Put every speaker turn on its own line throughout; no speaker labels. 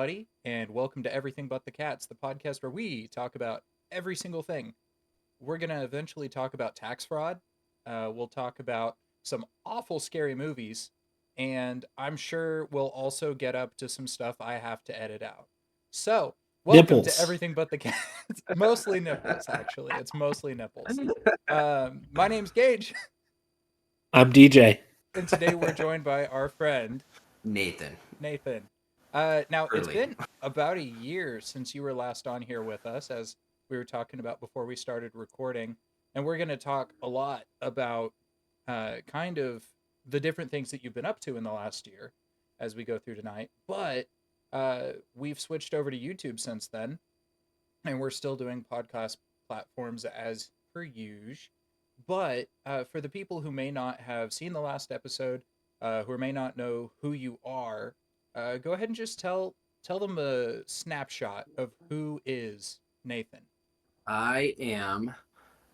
everybody, and welcome to Everything But the Cats, the podcast where we talk about every single thing. We're going to eventually talk about tax fraud. We'll talk about some awful scary movies, and I'm sure we'll also get up to some stuff I have to edit out. So, welcome to
Nipples.
Everything But the Cats. Mostly nipples, actually. It's mostly nipples. My name's Gage,
I'm DJ.
and today we're joined by our friend
Nathan
Nathan. Now, it's
Hurley.
been about a year since you were last on here with us, as we were talking about before we started recording. And we're going to talk a lot about kind of the different things that you've been up to in the last year as we go through tonight. But we've switched over to YouTube since then, and we're still doing podcast platforms as per usual. But for the people who may not have seen the last episode, who may not know who you are, go ahead and just tell them a snapshot of who is Nathan.
I am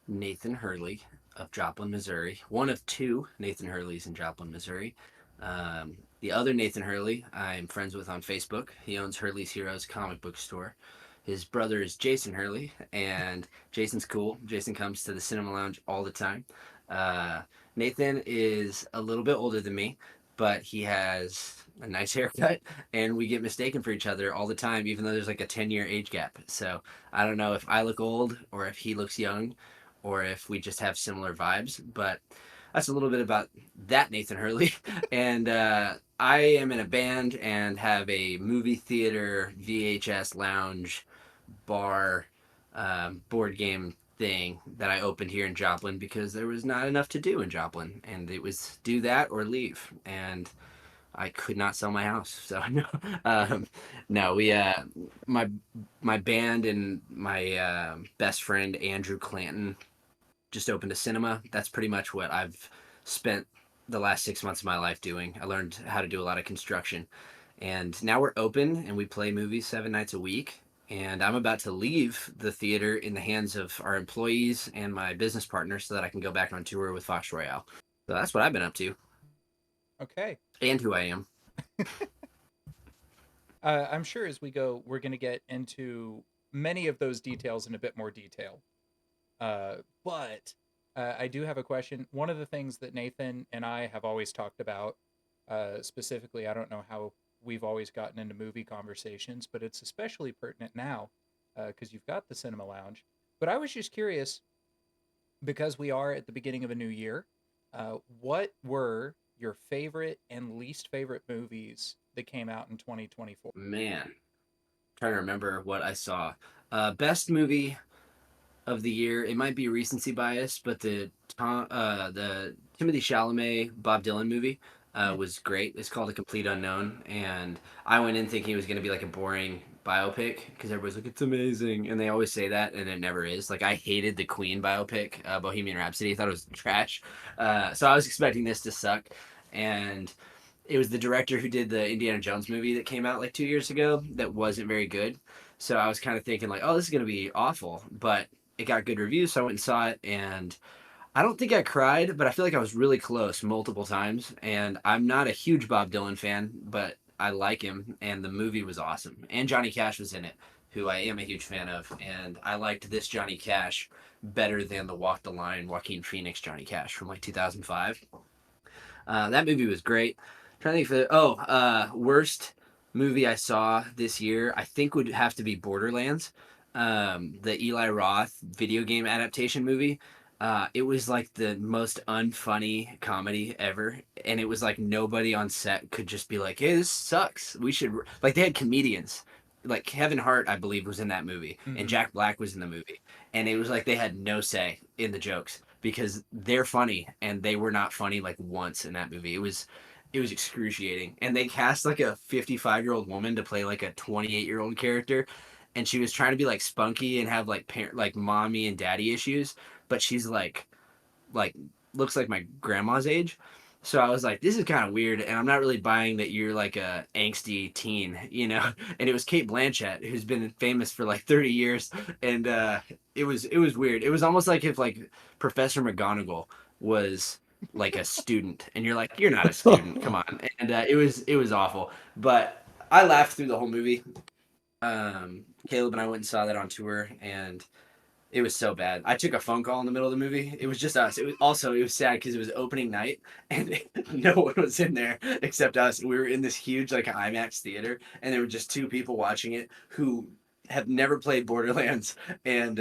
Nathan Hurley of Joplin, Missouri. One of two Nathan Hurleys in Joplin, Missouri. The other Nathan Hurley I'm friends with on Facebook. He owns Hurley's Heroes comic book store. His brother is Jason Hurley, and Jason's cool. Jason comes to the Cinema Lounge all the time. Uh, Nathan is a little bit older than me, but he has a nice haircut, and we get mistaken for each other all the time, even though there's like a 10-year age gap. So I don't know if I look old or if he looks young or if we just have similar vibes, but that's a little bit about that Nathan Hurley. And I am in a band and have a movie theater, VHS lounge, bar, board game thing that I opened here in Joplin because there was not enough to do in Joplin, and it was do that or leave, and I could not sell my house. So no, no, we my my band and my best friend Andrew Clanton just opened a cinema. That's pretty much what I've spent the last 6 months of my life doing. I learned how to do a lot of construction, and now we're open and we play movies 7 nights a week. And I'm about to leave the theater in the hands of our employees and my business partner so that I can go back on tour with Fox Royale. So that's what I've been up to
Okay.
and who I am.
I'm sure as we go, we're going to get into many of those details in a bit more detail. But I do have a question. One of the things that Nathan and I have always talked about, specifically, I don't know how we've always gotten into movie conversations, but it's especially pertinent now because you've got the Cinema Lounge. But I was just curious because we are at the beginning of a new year. What were your favorite and least favorite movies that came out in 2024?
Man, trying to remember what I saw. Best movie of the year. It might be recency bias, but the Timothy Chalamet Bob Dylan movie
Hmm.
was great. It's called A Complete Unknown, and I went in thinking it was going to be like a boring biopic because everybody's like it's amazing, and they always say that, and it never is. Like I hated the Queen biopic, Bohemian Rhapsody. I thought it was trash, so I was expecting this to suck, and it was the director who did the Indiana Jones movie that came out like 2 years ago that wasn't very good. So I was kind of thinking like, oh, this is gonna be awful, but it got good reviews, so I went and saw it, and I don't think I cried, but I feel like I was really close multiple times. And I'm not a huge Bob Dylan fan, but I like him, and the movie was awesome. And Johnny Cash was in it, who I am a huge fan of, and I liked this Johnny Cash better than the Walk the Line Joaquin Phoenix Johnny Cash from like 2005. That movie was great. I'm trying to think of worst movie I saw this year. I think would have to be Borderlands, the Eli Roth video game adaptation movie. It was like the most unfunny comedy ever, and it was like nobody on set could just be like, "Hey, this sucks. We should." Like they had comedians, like Kevin Hart, I believe, was in that movie, and
Mm-hmm.
Jack Black was in the movie, and it was like they had no say in the jokes because they're funny, and they were not funny like once in that movie. It was excruciating, and they cast like a 55-year-old woman to play like a 28-year-old character, and she was trying to be like spunky and have like like mommy and daddy issues, but she's like looks like my grandma's age. So I was like, this is kind of weird, and I'm not really buying that you're like a angsty teen, you know. And it was Kate Blanchett, who's been famous for like 30 years, and it was weird. It was almost like if like Professor McGonagall was like a student, and you're like, you're not a student, come on. And it was awful, but I laughed through the whole movie. Caleb and I went and saw that on tour, and it was so bad. I took a phone call in the middle of the movie. It was just us. It was sad because it was opening night and no one was in there except us. We were in this huge like IMAX theater, and there were just two people watching it who have never played Borderlands, and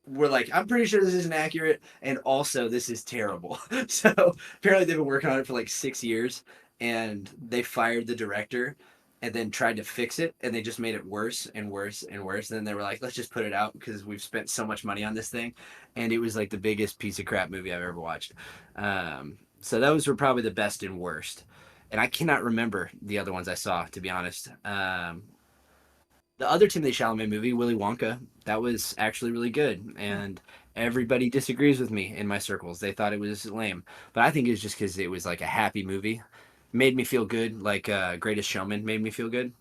we're like, I'm pretty sure this isn't accurate, and also this is terrible. So apparently they've been working on it for like 6 years, and they fired the director and then tried to fix it, and they just made it worse and worse and worse. And then they were like, let's just put it out because we've spent so much money on this thing. And it was like the biggest piece of crap movie I've ever watched. So those were probably the best and worst. And I cannot remember the other ones I saw, to be honest. The other Timothée Chalamet movie, Willy Wonka, that was actually really good. And everybody disagrees with me in my circles. They thought it was lame. But I think it was just because it was like a happy movie. Made me feel good, like Greatest Showman made me feel good.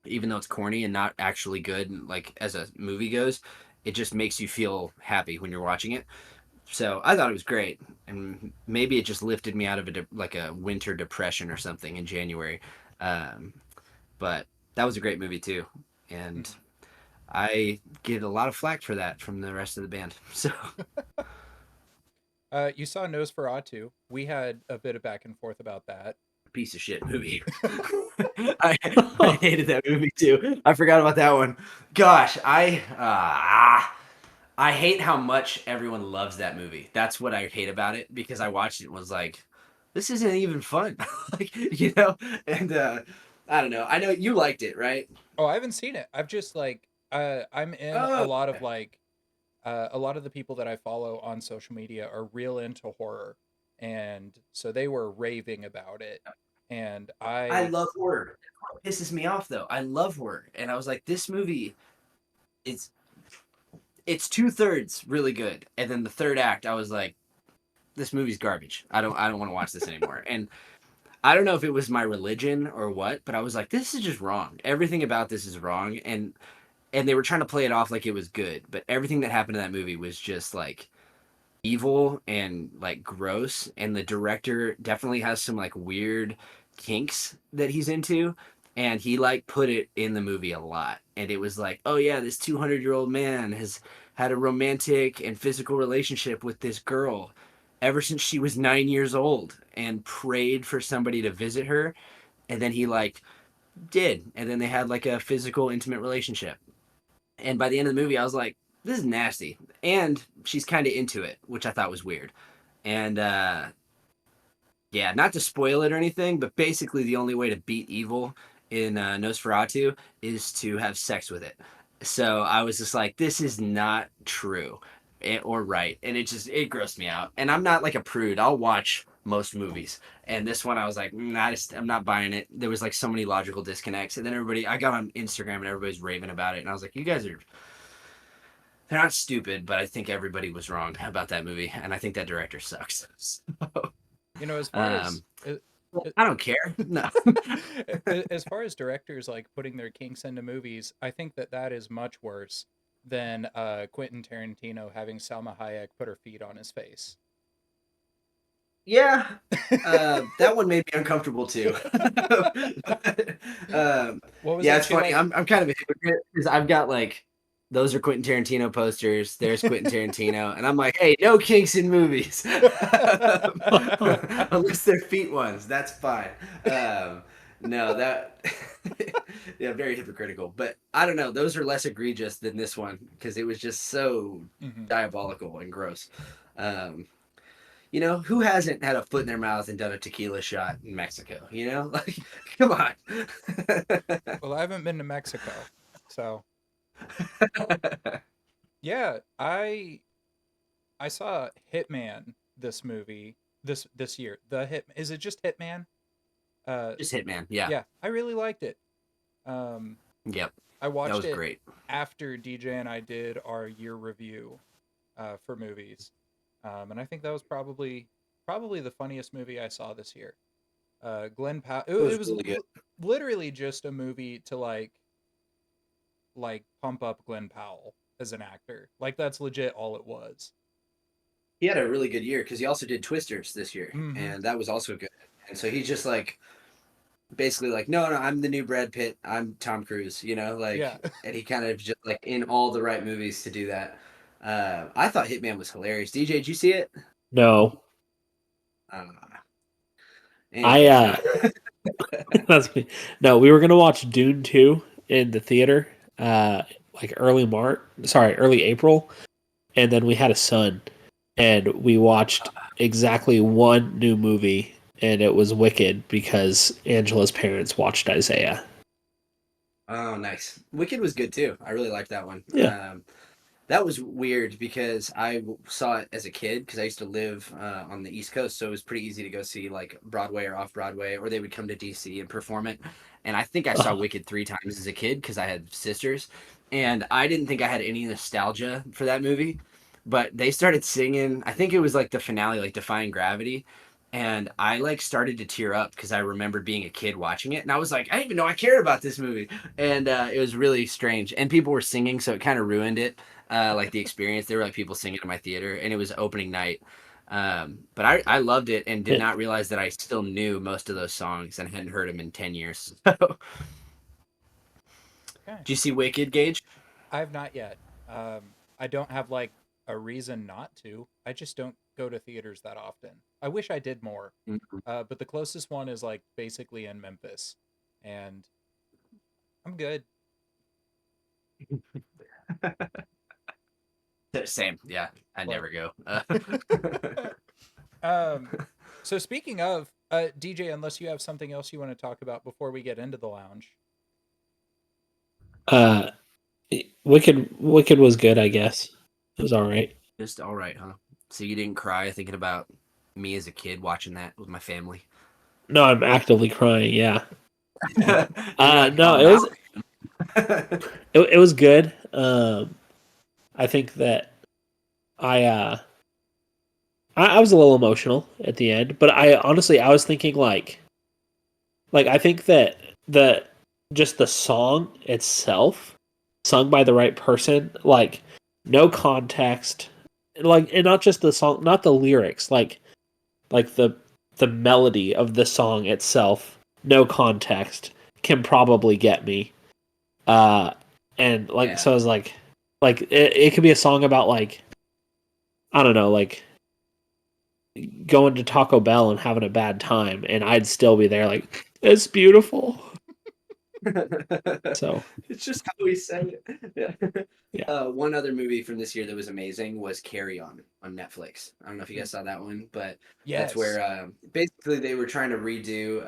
Even though it's corny and not actually good, like as a movie goes, it just makes you feel happy when you're watching it. So I thought it was great, and maybe it just lifted me out of like a winter depression or something in January. Um, but that was a great movie too, and
Mhm.
I get a lot of flack for that from the rest of the band. So
You saw Nosferatu. We had a bit of back and forth about that.
piece of shit movie. I hated that movie too. I forgot about that one. Gosh, I hate how much everyone loves that movie. That's what I hate about it because I watched it and was like, this isn't even fun. Like, and I don't know. I know you liked it, right?
Oh, I haven't seen it. I've just like I'm in a
Oh,
lot of like a lot of the people that I follow on social media are real into horror, and so they were raving about it. And
I
I
love horror. It pisses me off though. I love horror. And I was like, this movie is it's 2/3 really good. And then the third act, I was like, this movie's garbage. I don't want to watch this anymore. And I don't know if it was my religion or what, but I was like, this is just wrong. Everything about this is wrong. And they were trying to play it off like it was good, but everything that happened in that movie was just like evil and like gross. And the director definitely has some like weird kinks that he's into, and he like put it in the movie a lot. And it was like, oh yeah, this 200-year-old man has had a romantic and physical relationship with this girl ever since she was 9 years old and prayed for somebody to visit her, and then he like did, and then they had like a physical intimate relationship. And by the end of the movie, I was like, this is nasty. And she's kind of into it, which I thought was weird. And yeah, not to spoil it or anything, but basically the only way to beat evil in Nosferatu is to have sex with it. So I was just like, this is not true or right. And it grossed me out. And I'm not like a prude. I'll watch most movies. And this one, I was like, I'm not buying it. There was like so many logical disconnects. And then I got on Instagram and everybody's raving about it. And I was like, you guys are they're not stupid, but I think everybody was wrong about that movie, and I think that director sucks. So,
you know as far as
um, I don't care. No.
as far as directors like putting their kinks into movies, I think that that is much worse than Quentin Tarantino having Salma Hayek put her feet on his face.
Yeah, that one made me uncomfortable too. um,
What was
yeah,
that
it's
she
funny.
like?
I'm kind of a hypocrite because I've got like those are Quentin Tarantino posters. There's Quentin Tarantino, and I'm like, hey, no kinks in movies, unless they're feet ones. That's fine. No, that yeah, very hypocritical. But I don't know. Those are less egregious than this one because it was just so
Mhm.
diabolical and gross. Um, who hasn't had a foot in their mouth and done a tequila shot in Mexico? Like, come on.
Well, I haven't been to Mexico, so yeah, I saw Hitman this movie this year. The Hit is it just Hitman? Uh,
Just Hitman. Yeah.
yeah, I really liked it. Um,
Yep.
I
That
watched
was
it
great.
after DJ and I did our year review for movies, and I think that was probably the funniest movie I saw this year. Glenn Powell.
It
It
was
was
really good.
literally just a movie to like pump up Glenn Powell as an actor. Like that's legit all it was.
He had a really good year because he also did Twisters this year,
Hmm.
and that was also good. And so he's just like basically like, no, I'm the new Brad Pitt. I'm Tom Cruise.
Yeah.
And he kind of just like in all the right movies to do that. I thought Hitman was hilarious. DJ, did you see it?
No,
Uh,
I
Anyways,
that's me. No, we were gonna watch Dune 2 in the theater, like early April, and then we had a son, and we watched exactly one new movie, and it was Wicked because Angela's parents watched Isaiah.
oh, nice. Wicked was good too. I really liked that one.
Yeah.
That was weird because saw it as a kid because I used to live on the East Coast, so it was pretty easy to go see like Broadway or off Broadway, or they would come to DC and perform it. And I think I saw
Uh,
Wicked 3 times as a kid because I had sisters, and I didn't think I had any nostalgia for that movie. But they started singing. I think it was like the finale, like Defying Gravity, and I like started to tear up because I remember being a kid watching it, and I was like, I didn't even know I cared about this movie, and it was really strange. And people were singing, so it kind of ruined it, like the experience. There were like people singing in my theater, and it was opening night. But I loved it and did
yeah.
not realize that I still knew most of those songs and hadn't heard them in 10 years. So,
Okay.
do you see Wicked, Gage?
I have not yet. I don't have like a reason not to. I just don't go to theaters that often. I wish I did more.
Mhm.
But the closest one is like basically in Memphis, and I'm good.
Same, yeah. I
Like,
never go.
um, so speaking of DJ, unless you have something else you want to talk about before we get into the lounge.
Uh, Wicked was good, I guess. It was all right.
Just all right, huh? So you didn't cry thinking about me as a kid watching that with my family?
No, I'm actively crying. Yeah.
You're like,
No,
oh,
it
now.
was it was good. I think that I uh I was a little emotional at the end, but I was thinking like I think that the just the song itself, sung by the right person, like no context, like and not just the song, not the lyrics, like the melody of the song itself, no context can probably get me. Uh, and like
Yeah.
so I was like it could be a song about like I don't know, like going to Taco Bell and having a bad time, and I'd still be there like it's beautiful. So
It's just how we say it. Yeah.
yeah,
One other movie from this year that was amazing was Carry On Netflix. I don't know if you guys saw that one, but that's
Yes.
where basically they were trying to redo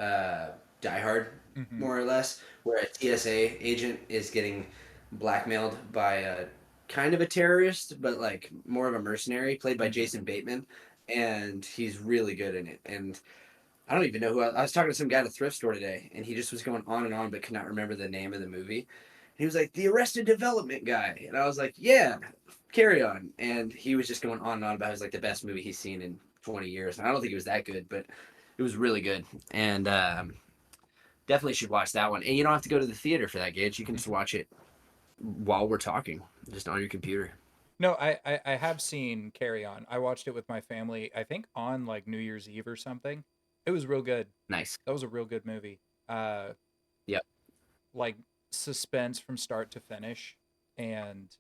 Die Hard,
Hmm.
more or less, where a TSA agent is getting blackmailed by a kind of a terrorist, but like more of a mercenary, played by
Hmm.
Jason Bateman, and he's really good in it. And I don't even know who I was talking to some guy at a thrift store today, and he just was going on and on, but could not remember the name of the movie. And he was like, "The Arrested Development guy," and I was like, "Yeah, Carry On." And he was just going on and on about it was like the best movie he's seen in 20 years. And I don't think it was that good, but it was really good. And definitely should watch that one. And you don't have to go to the theater for that, Gage. You can just
Hmm.
watch it while we're talking, just on your computer.
No, I have seen Carry On. I watched it with my family, I think on like New Year's Eve or something. It was real good.
Nice.
That was a real good movie. Uh,
Yep.
like suspense from start to finish, and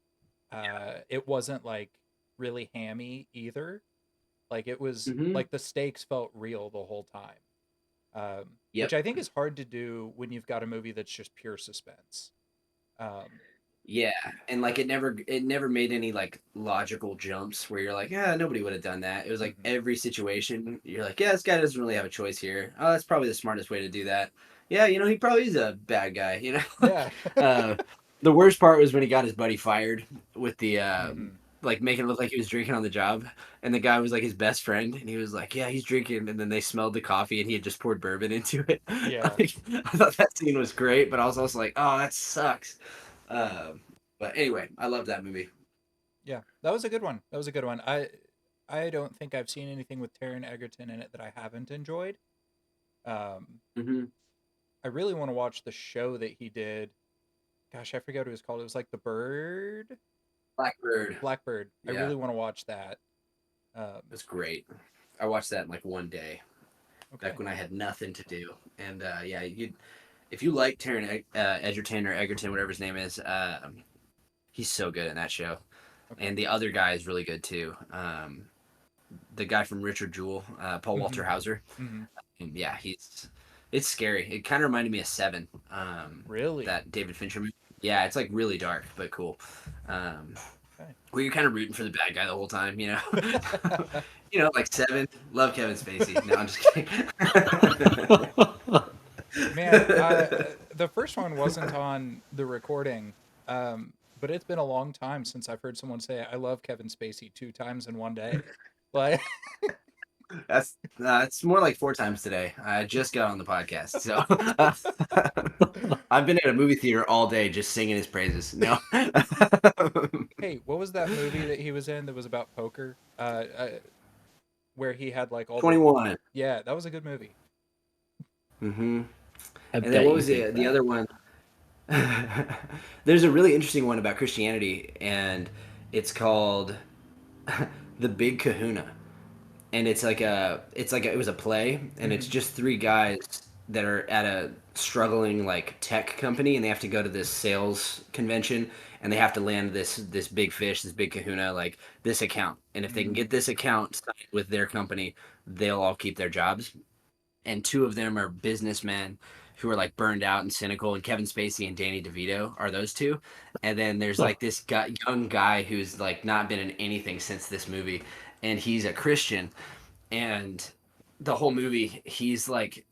it wasn't like really hammy either. Like it was
Mm-hmm.
like the stakes felt real the whole time, which
Yep.
I think is hard to do when you've got a movie that's just pure suspense. Um,
Yeah, and like it never made any like logical jumps where you're like, yeah, nobody would have done that. It was like
mhm.
every situation you're like, yeah, this guy doesn't really have a choice here. Oh, that's probably the smartest way to do that. Yeah, he probably is a bad guy.
Yeah.
uh, the worst part was when he got his buddy fired with the
Hmm.
like making it look like he was drinking on the job, and the guy was like his best friend, and he was like, yeah, he's drinking, and then they smelled the coffee, and he had just poured bourbon into it.
Yeah.
Like, I thought that scene was great, but I was also like, oh, that sucks. Um, but anyway, I love that movie.
Yeah, that was a good one. That was a good one. I don't think I've seen anything with Taron Egerton in it that I haven't enjoyed. Um,
Hmm.
I really want to watch the show that he did. Gosh, I forget what it was called. It was like The Bird,
Blackbird.
Blackbird. I
Yeah,
really want to watch that. Um,
it was great. I watched that in like one day.
Okay.
back when I had nothing to do. And yeah, if you like Taron Egerton or Egerton, whatever his name is, he's so good in that show.
Okay.
And the other guy is really good too. The guy from Richard Jewell, Paul
Mm-hmm.
Walter Hauser.
Mm-hmm.
And yeah, it's scary. It kind of reminded me of Seven,
Really?
that David Fincher movie. Yeah, it's like really dark but cool. Um,
Okay.
where you're kind of rooting for the bad guy the whole time, you know. Like Seven. Love Kevin Spacey. No, I'm just kidding.
Man, the first one wasn't on the recording, but it's been a long time since I've heard someone say I love Kevin Spacey 2 times in one day. Like,
That's it's more like 4 times today. I just got on the podcast, so I've been at a movie theater all day just singing his praises. No,
hey, what was that movie that he was in that was about poker? Where he had like all the
21.
yeah, that was a good movie.
Mm-hmm.
I
And then
bet
what
you
was
think
the
that.
other one? There's a really interesting one about Christianity, and it's called The Big Kahuna. And it was a play, and it's
Hmm.
just three guys that are at a struggling like tech company, and they have to go to this sales convention, and they have to land this big fish, this big kahuna, like this account. And if they can get
Mm.
this account signed with their company, they'll all keep their jobs. And two of them are businessmen who are like burned out and cynical, and Kevin Spacey and Danny DeVito are those two. And then there's
Huh.
like this young guy who's like not been in anything since this movie, and he's a Christian. And the whole movie he's like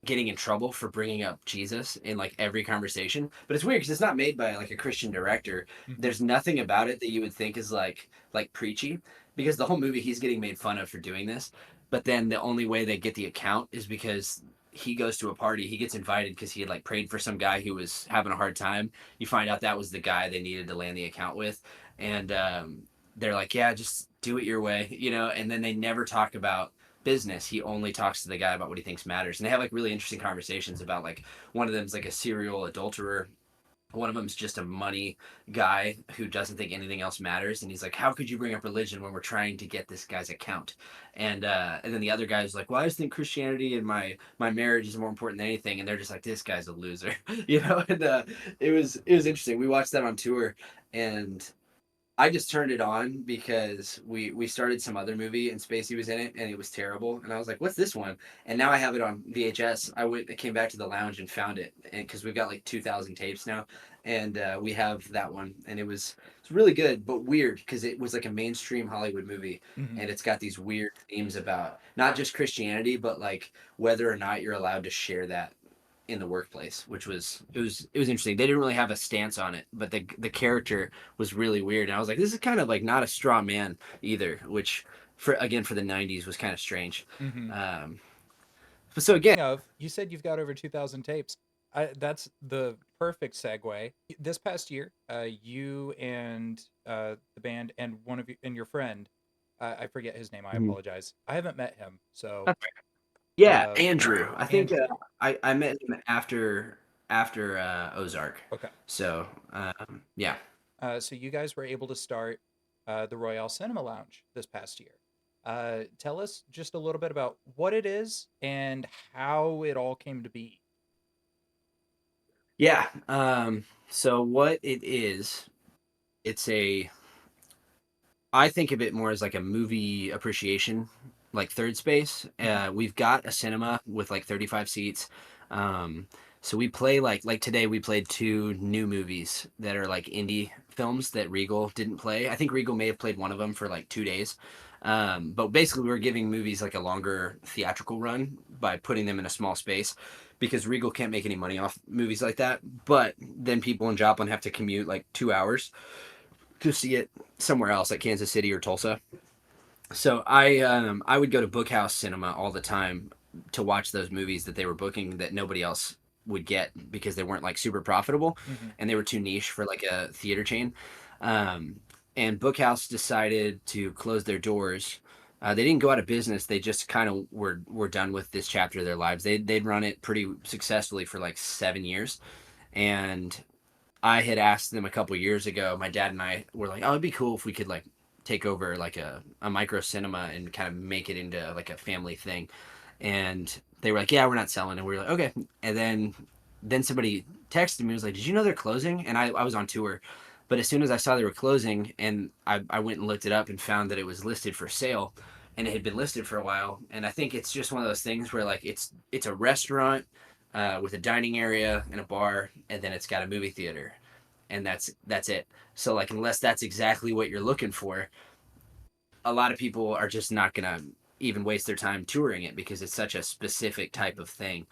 getting in trouble for bringing up Jesus in like every conversation. But it's weird because it's not made by like a Christian director.
Hmm.
There's nothing about it that you would think is like preachy, because the whole movie he's getting made fun of for doing this. But then the only way they get the account is because he goes to a party. He gets invited because he had like prayed for some guy who was having a hard time. You find out that was the guy they needed to land the account with, and they're like, "Yeah, just do it your way," you know. And then they never talk about business. He only talks to the guy about what he thinks matters, and they have like really interesting conversations about like one of them's like a serial adulterer, one of them's just a money guy who doesn't think anything else matters, and he's like, how could you bring up religion when we're trying to get this guy's account? And then the other guy's like, well, I just think Christianity and my marriage is more important than anything. And they're just like, this guy's a loser. And it was interesting. We watched that on tour, and I just turned it on because we started some other movie and Spacey was in it, and it was terrible. And I was like, "What's this one?" And now I have it on VHS. I came back to the lounge and found it, and because we've got like 2,000 tapes now, and we have that one, and it's really good but weird because it was like a mainstream Hollywood movie,
Hmm.
and it's got these weird themes about not just Christianity but like whether or not you're allowed to share that in the workplace, which was interesting. They didn't really have a stance on it, but the character was really weird, and I was like, this is kind of like not a straw man either, which for the '90s was kind of strange.
Hmm.
Um, so again,
Of you said you've got over 2,000 tapes. That's the perfect segue. This past year, you and the band and one of you and your friend, I forget his name. I apologize. I haven't met him, so
yeah, Andrew. I think
Andrew.
I met him after Ozark.
Okay.
So yeah.
So you guys were able to start the Royale Cinema Lounge this past year. Tell us just a little bit about what it is and how it all came to be.
Yeah. So what it is, it's a I think of it more as like a movie appreciation, like third space.
Hmm.
We've got a cinema with like 35 seats. Um, so we play like today we played two new movies that are like indie films that Regal didn't play. I think Regal may have played one of them for like 2 days. But basically we were giving movies like a longer theatrical run by putting them in a small space because Regal can't make any money off movies like that. But then people in Joplin have to commute like 2 hours to see it somewhere else, like Kansas City or Tulsa. So I would go to Bookhouse Cinema all the time to watch those movies that they were booking that nobody else would get because they weren't like super profitable
Hmm.
and they were too niche for like a theater chain. Um, and Bookhouse decided to close their doors. They didn't go out of business. They just kind of were done with this chapter of their lives. They'd run it pretty successfully for like 7 years, and I had asked them a couple years ago. My dad and I were like, "Oh, it'd be cool if we could like take over like a micro cinema and kind of make it into like a family thing." and they were like, yeah, we're not selling. And we were like, okay. And then somebody texted me, was like, did you know they're closing? And I was on tour, but as soon as I saw they were closing, and I went and looked it up and found that it was listed for sale, and it had been listed for a while. And I think it's just one of those things where like it's a restaurant with a dining area and a bar, and then it's got a movie theater, and that's it. So like unless that's exactly what you're looking for, a lot of people are just not gonna even waste their time touring it because it's such a specific type of thing.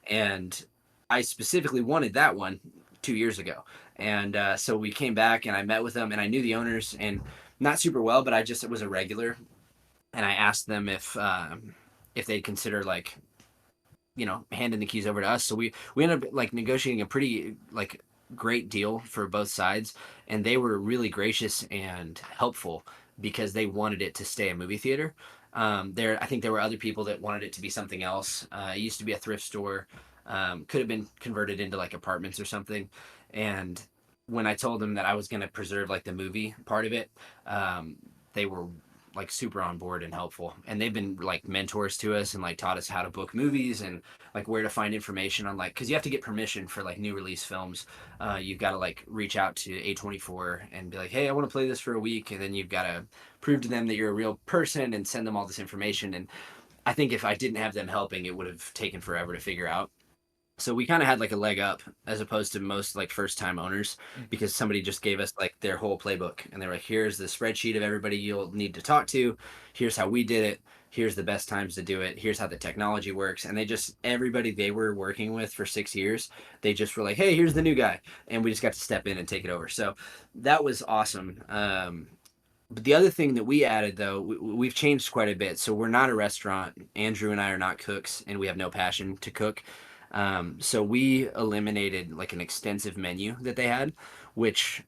And I specifically wanted that one 2 years ago, and so we came back and I met with them, and I knew the owners and not super well, but I just was a regular, and I asked them if they'd consider like handing the keys over to us. So we ended up like negotiating a pretty like great deal for both sides, and they were really gracious and helpful because they wanted it to stay a movie theater. I think there were other people that wanted it to be something else. It used to be a thrift store, could have been converted into like apartments or something. And when I told them that I was going to preserve like the movie part of it, they were like super on board and helpful, and they've been like mentors to us and like taught us how to book movies and like where to find information on, like, because you have to get permission for like new release films. You've got to like reach out to A24 and be like, hey, I want to play this for a week, and then you've got to prove to them that you're a real person and send them all this information. And I think if I didn't have them helping, it would have taken forever to figure out. So we kind of had like a leg up as opposed to most like first time owners, because somebody just gave us like their whole playbook, and they're like, here's the spreadsheet of everybody you'll need to talk to, here's how we did it, here's the best times to do it, here's how the technology works. And they just, everybody they were working with for 6 years, they just were like, hey, here's the new guy, and we just got to step in and take it over. So that was awesome. But the other thing that we added, though, we've changed quite a bit. So we're not a restaurant. Andrew and I are not cooks, and we have no passion to cook. So we eliminated like an extensive menu that they had, which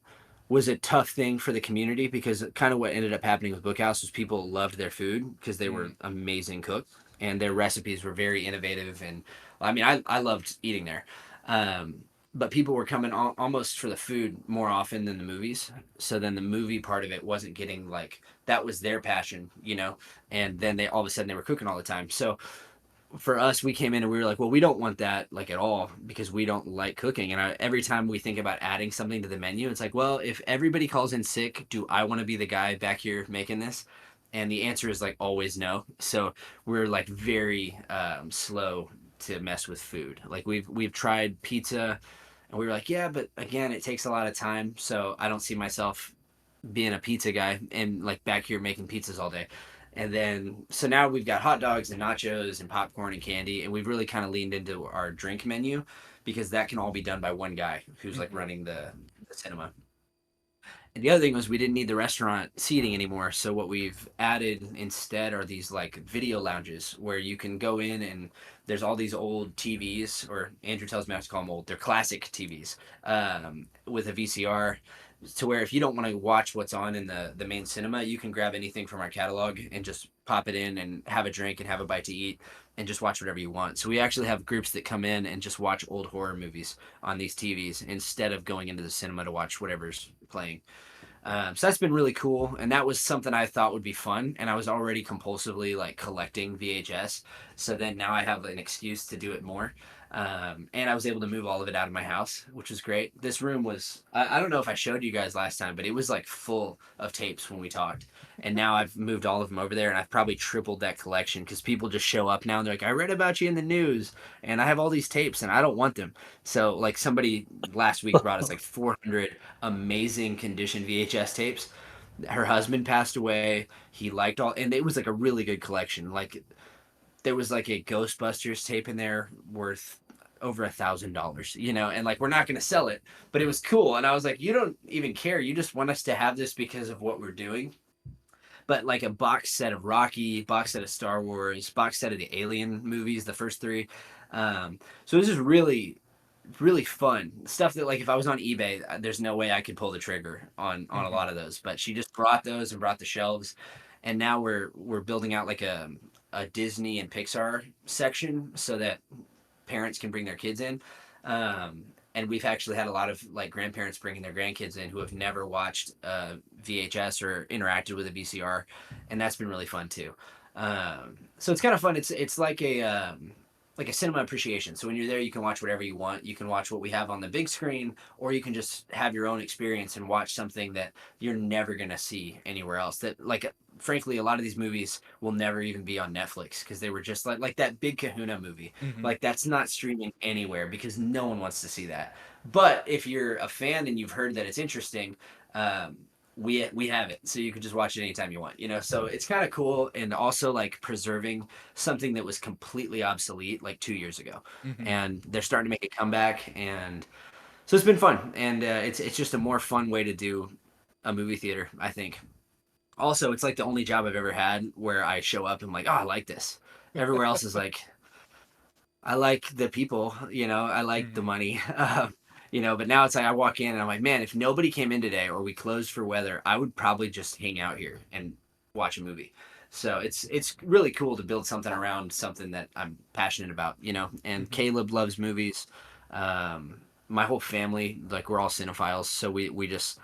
was a tough thing for the community, because kind of what ended up happening with Bookhouse was people loved their food because they were amazing cooks, and their recipes were very innovative. And I mean, I loved eating there. But people were coming almost for the food more often than the movies. So then the movie part of it wasn't getting like, that was their passion, and then they all of a sudden they were cooking all the time. So for us, we came in and we were like, well, we don't want that like at all, because we don't like cooking. And every time we think about adding something to the menu, it's like, well, if everybody calls in sick, do I want to be the guy back here making this? And the answer is like always no. So we're like very slow to mess with food. Like we've tried pizza, and we were like, yeah, but again, it takes a lot of time. So I don't see myself being a pizza guy and like back here making pizzas all day. And then, so now we've got hot dogs and nachos and popcorn and candy, and we've really kind of leaned into our drink menu, because that can all be done by one guy who's like running the cinema. And the other thing was we didn't need the restaurant seating anymore. So what we've added instead are these like video lounges where you can go in, and there's all these old TVs, or Andrew tells me I have to call them old. They're classic TVs, with a VCR, to where if you don't want to watch what's on in the main cinema, you can grab anything from our catalog and just pop it in and have a drink and have a bite to eat and just watch whatever you want. So we actually have groups that come in and just watch old horror movies on these TVs instead of going into the cinema to watch whatever's playing. So that's been really cool, and that was something I thought would be fun, and I was already compulsively like collecting VHS, so then now I have an excuse to do it more. And I was able to move all of it out of my house, which was great. This room was, I don't know if I showed you guys last time, but it was like full of tapes when we talked. And now I've moved all of them over there, and I've probably tripled that collection, because people just show up now and they're like, I read about you in the news and I have all these tapes and I don't want them. So like somebody last week brought us like 400 amazing condition VHS tapes. Her husband passed away. He liked all, and it was like a really good collection. Like there was like a Ghostbusters tape in there worth over $1,000, and like we're not going to sell it, but it was cool. And I was like, you don't even care. You just want us to have this because of what we're doing. But like a box set of Rocky, box set of Star Wars, box set of the Alien movies, the first three. So this is really, really fun stuff that like if I was on eBay, there's no way I could pull the trigger on a lot of those. But she just brought those and brought the shelves, and now we're building out like a Disney and Pixar section so that parents can bring their kids in. And we've actually had a lot of like grandparents bringing their grandkids in who have never watched VHS or interacted with a VCR, and that's been really fun too. So it's kind of fun. It's like a cinema appreciation. So when you're there, you can watch whatever you want. You can watch what we have on the big screen, or you can just have your own experience and watch something that you're never gonna see anywhere else. That like frankly, a lot of these movies will never even be on Netflix because they were just like that Big Kahuna movie.
Hmm.
Like that's not streaming anywhere because no one wants to see that. But if you're a fan and you've heard that it's interesting, um, we have it, so you can just watch it anytime you want. You know, so it's kind of cool, and also like preserving something that was completely obsolete like 2 years ago,
Hmm.
and they're starting to make a comeback, and so it's been fun, and it's just a more fun way to do a movie theater, I think. Also, it's like the only job I've ever had where I show up and I'm like, oh, I like this. Everywhere else is like, I like the people, you know, I like the
Hmm.
money, you know, but now it's like I walk in and I'm like, man, if nobody came in today or we closed for weather, I would probably just hang out here and watch a movie. So it's really cool to build something around something that I'm passionate about, you know. And
Hmm.
Caleb loves movies. My whole family, like we're all cinephiles, so we just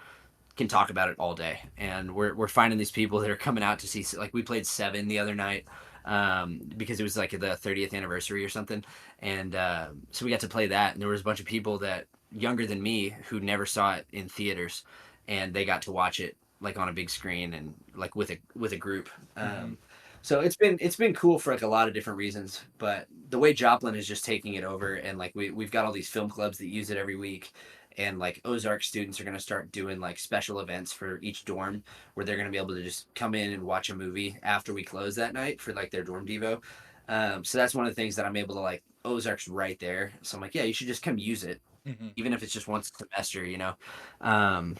can talk about it all day. And we're finding these people that are coming out to see, like we played Seven the other night, because it was like the 30th anniversary or something. And so we got to play that, and there was a bunch of people that younger than me who never saw it in theaters, and they got to watch it like on a big screen and like with a group.
Hmm.
So it's been cool for like a lot of different reasons, but the way Joplin is just taking it over, and like we've got all these film clubs that use it every week, and like Ozark students are going to start doing like special events for each dorm where they're going to be able to just come in and watch a movie after we close that night for like their dorm devo. So that's one of the things that I'm able to like. Ozark's right there, so I'm like, yeah, you should just come use it,
Hmm.
even if it's just once a semester, you know. Um,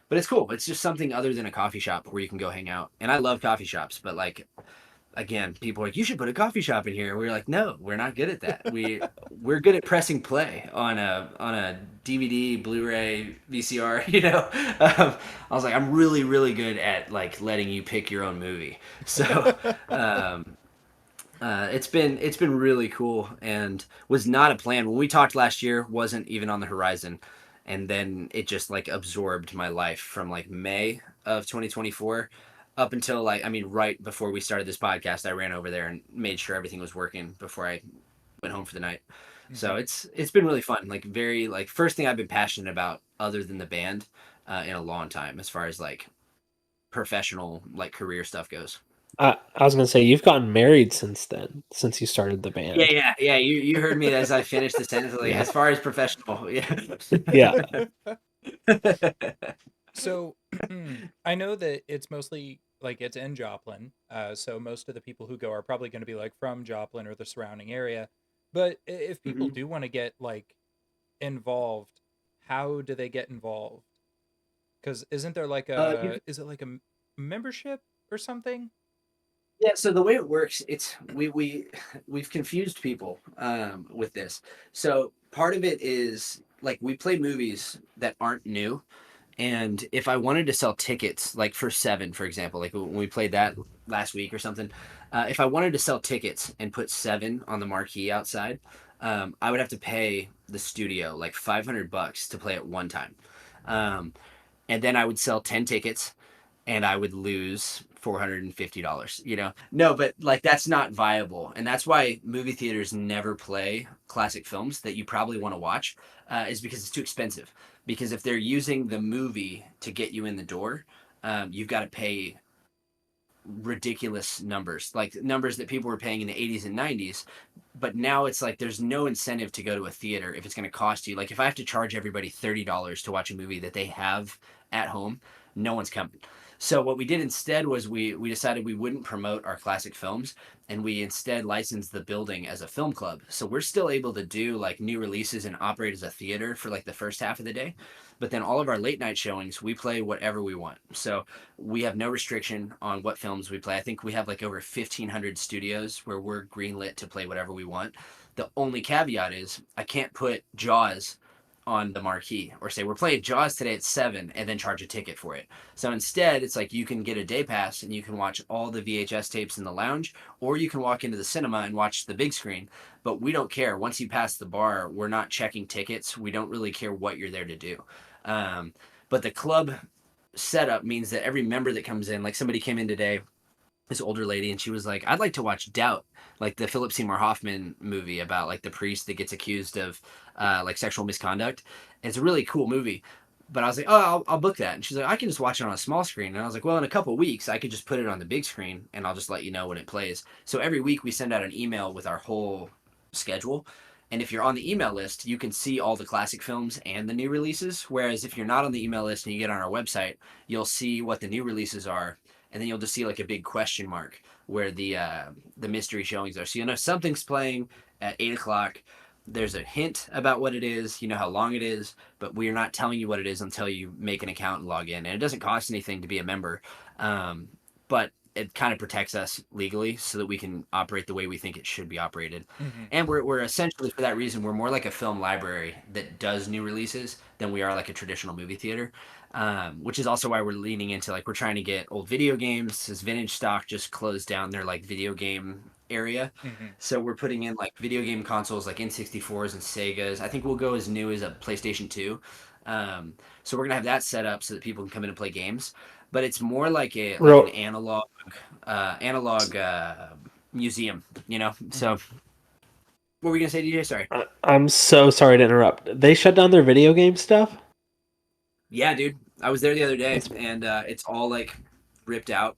but it's cool. It's just something other than a coffee shop where you can go hang out. And I love coffee shops, but like again, people are like, you should put a coffee shop in here. We're like, no, we're not good at that. We're good at pressing play on a DVD, Blu-ray, VCR. You know, I was like, I'm really good at like letting you pick your own movie. So um, it's been really cool, and was not a plan when we talked last year. Wasn't even on the horizon, and then it just like absorbed my life from like May of 2024 up until like I mean right before we started this podcast. I ran over there and made sure everything was working before I went home for the night. So
Hmm.
it's been really fun. Like very like first thing I've been passionate about other than the band in a long time as far as like professional like career stuff goes.
I was gonna say you've gotten married since then, since you started the
Yeah,
band.
yeah. You heard me as I finished the sentence. Like
Yeah,
as far as professional, yeah.
yeah.
So I know that it's mostly like it's in Joplin. So most of the people who go are probably going to be like from Joplin or the surrounding area. But if people
hmm
do want to get like involved, how do they get involved? Because isn't there like
you,
is it like a membership or something?
yeah. So the way it works, it's we've confused people with this. So part of it is like we play movies that aren't new. And if I wanted to sell tickets, like for Seven, for example, like when we played that last week or something, if I wanted to sell tickets and put Seven on the marquee outside, I would have to pay the studio like $500 to play it one time. Um, and then I would sell 10 tickets and I would lose $450, you know? No, but like that's not viable. And that's why movie theaters never play classic films that you probably want to watch, is because it's too expensive. Because if they're using the movie to get you in the door, you've got to pay ridiculous numbers, like numbers that people were paying in the 80s and 90s. But now it's like there's no incentive to go to a theater if it's going to cost you. Like if I have to charge everybody $30 to watch a movie that they have at home, no one's coming. So what we did instead was we decided we wouldn't promote our classic films, and we instead licensed the building as a film club. So we're still able to do like new releases and operate as a theater for like the first half of the day. But then all of our late night showings, we play whatever we want. So we have no restriction on what films we play. I think we have like over 1,500 studios where we're greenlit to play whatever we want. The only caveat is I can't put Jaws on the marquee or say we're playing Jaws today at 7 and then charge a ticket for it. So instead, it's like you can get a day pass and you can watch all the VHS tapes in the lounge, or you can walk into the cinema and watch the big screen. But we don't care. Once you pass the bar, we're not checking tickets. We don't really care what you're there to do. But the club setup means that every member that comes in, like somebody came in today this older lady, and she was like, I'd like to watch Doubt, like the Philip Seymour Hoffman movie about like the priest that gets accused of like sexual misconduct. And it's a really cool movie. But I was like, oh, I'll book that. And she's like, I can just watch it on a small screen. And I was like, well, in a couple of weeks, I could just put it on the big screen and I'll just let you know when it plays. So every week we send out an email with our whole schedule. And if you're on the email list, you can see all the classic films and the new releases. Whereas if you're not on the email list and you get on our website, you'll see what the new releases are, and then you'll just see like a big question mark where the mystery showings are. So you know something's playing at 8 o'clock. There's a hint about what it is. You know how long it is, but we're not telling you what it is until you make an account and log in. And it doesn't cost anything to be a member, but it kind of protects us legally so that we can operate the way we think it should be operated.
Mm-hmm.
And we're essentially, for that reason, we're more like a film library that does new releases than we are like a traditional movie theater. Which is also why we're leaning into like we're trying to get old video games. Because Vintage Stock just closed down their like video game area,
Mm-hmm.
so we're putting in like video game consoles like N64s and Segas. I think we'll go as new as a PlayStation 2. So we're gonna have that set up so that people can come in and play games. But it's more like an
Real,
analog museum, you know.
Mm-hmm.
So what were we gonna say, DJ? Sorry.
I'm so sorry to interrupt. They shut down their video game stuff.
Yeah, dude. I was there the other day,
That's
and it's all like ripped out.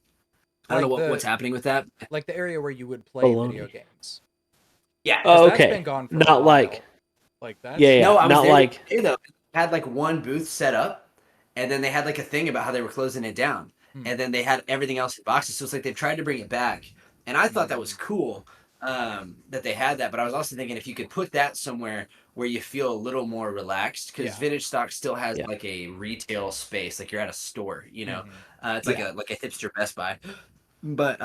I don't know
Like
what's happening with that.
the area where you would play video
baloney.
games,
Yeah.
because
Oh,
that's been
okay.
gone for a
Not like,
while. Like
yeah,
that's
yeah.
No, I was
Not
there the
like,
other day though. They had like one booth set up, and then they had like a thing about how they were closing it down,
hmm,
and then they had everything else in boxes. So it's like they've tried to bring it back, and I thought that was
hmm,
cool that they had that. But I was also thinking if you could put that somewhere where you feel a little more relaxed, because
yeah,
Vintage Stock still has
yeah,
like a retail space, like you're at a store, you know.
hmm,
It's
yeah.
like a hipster Best Buy, but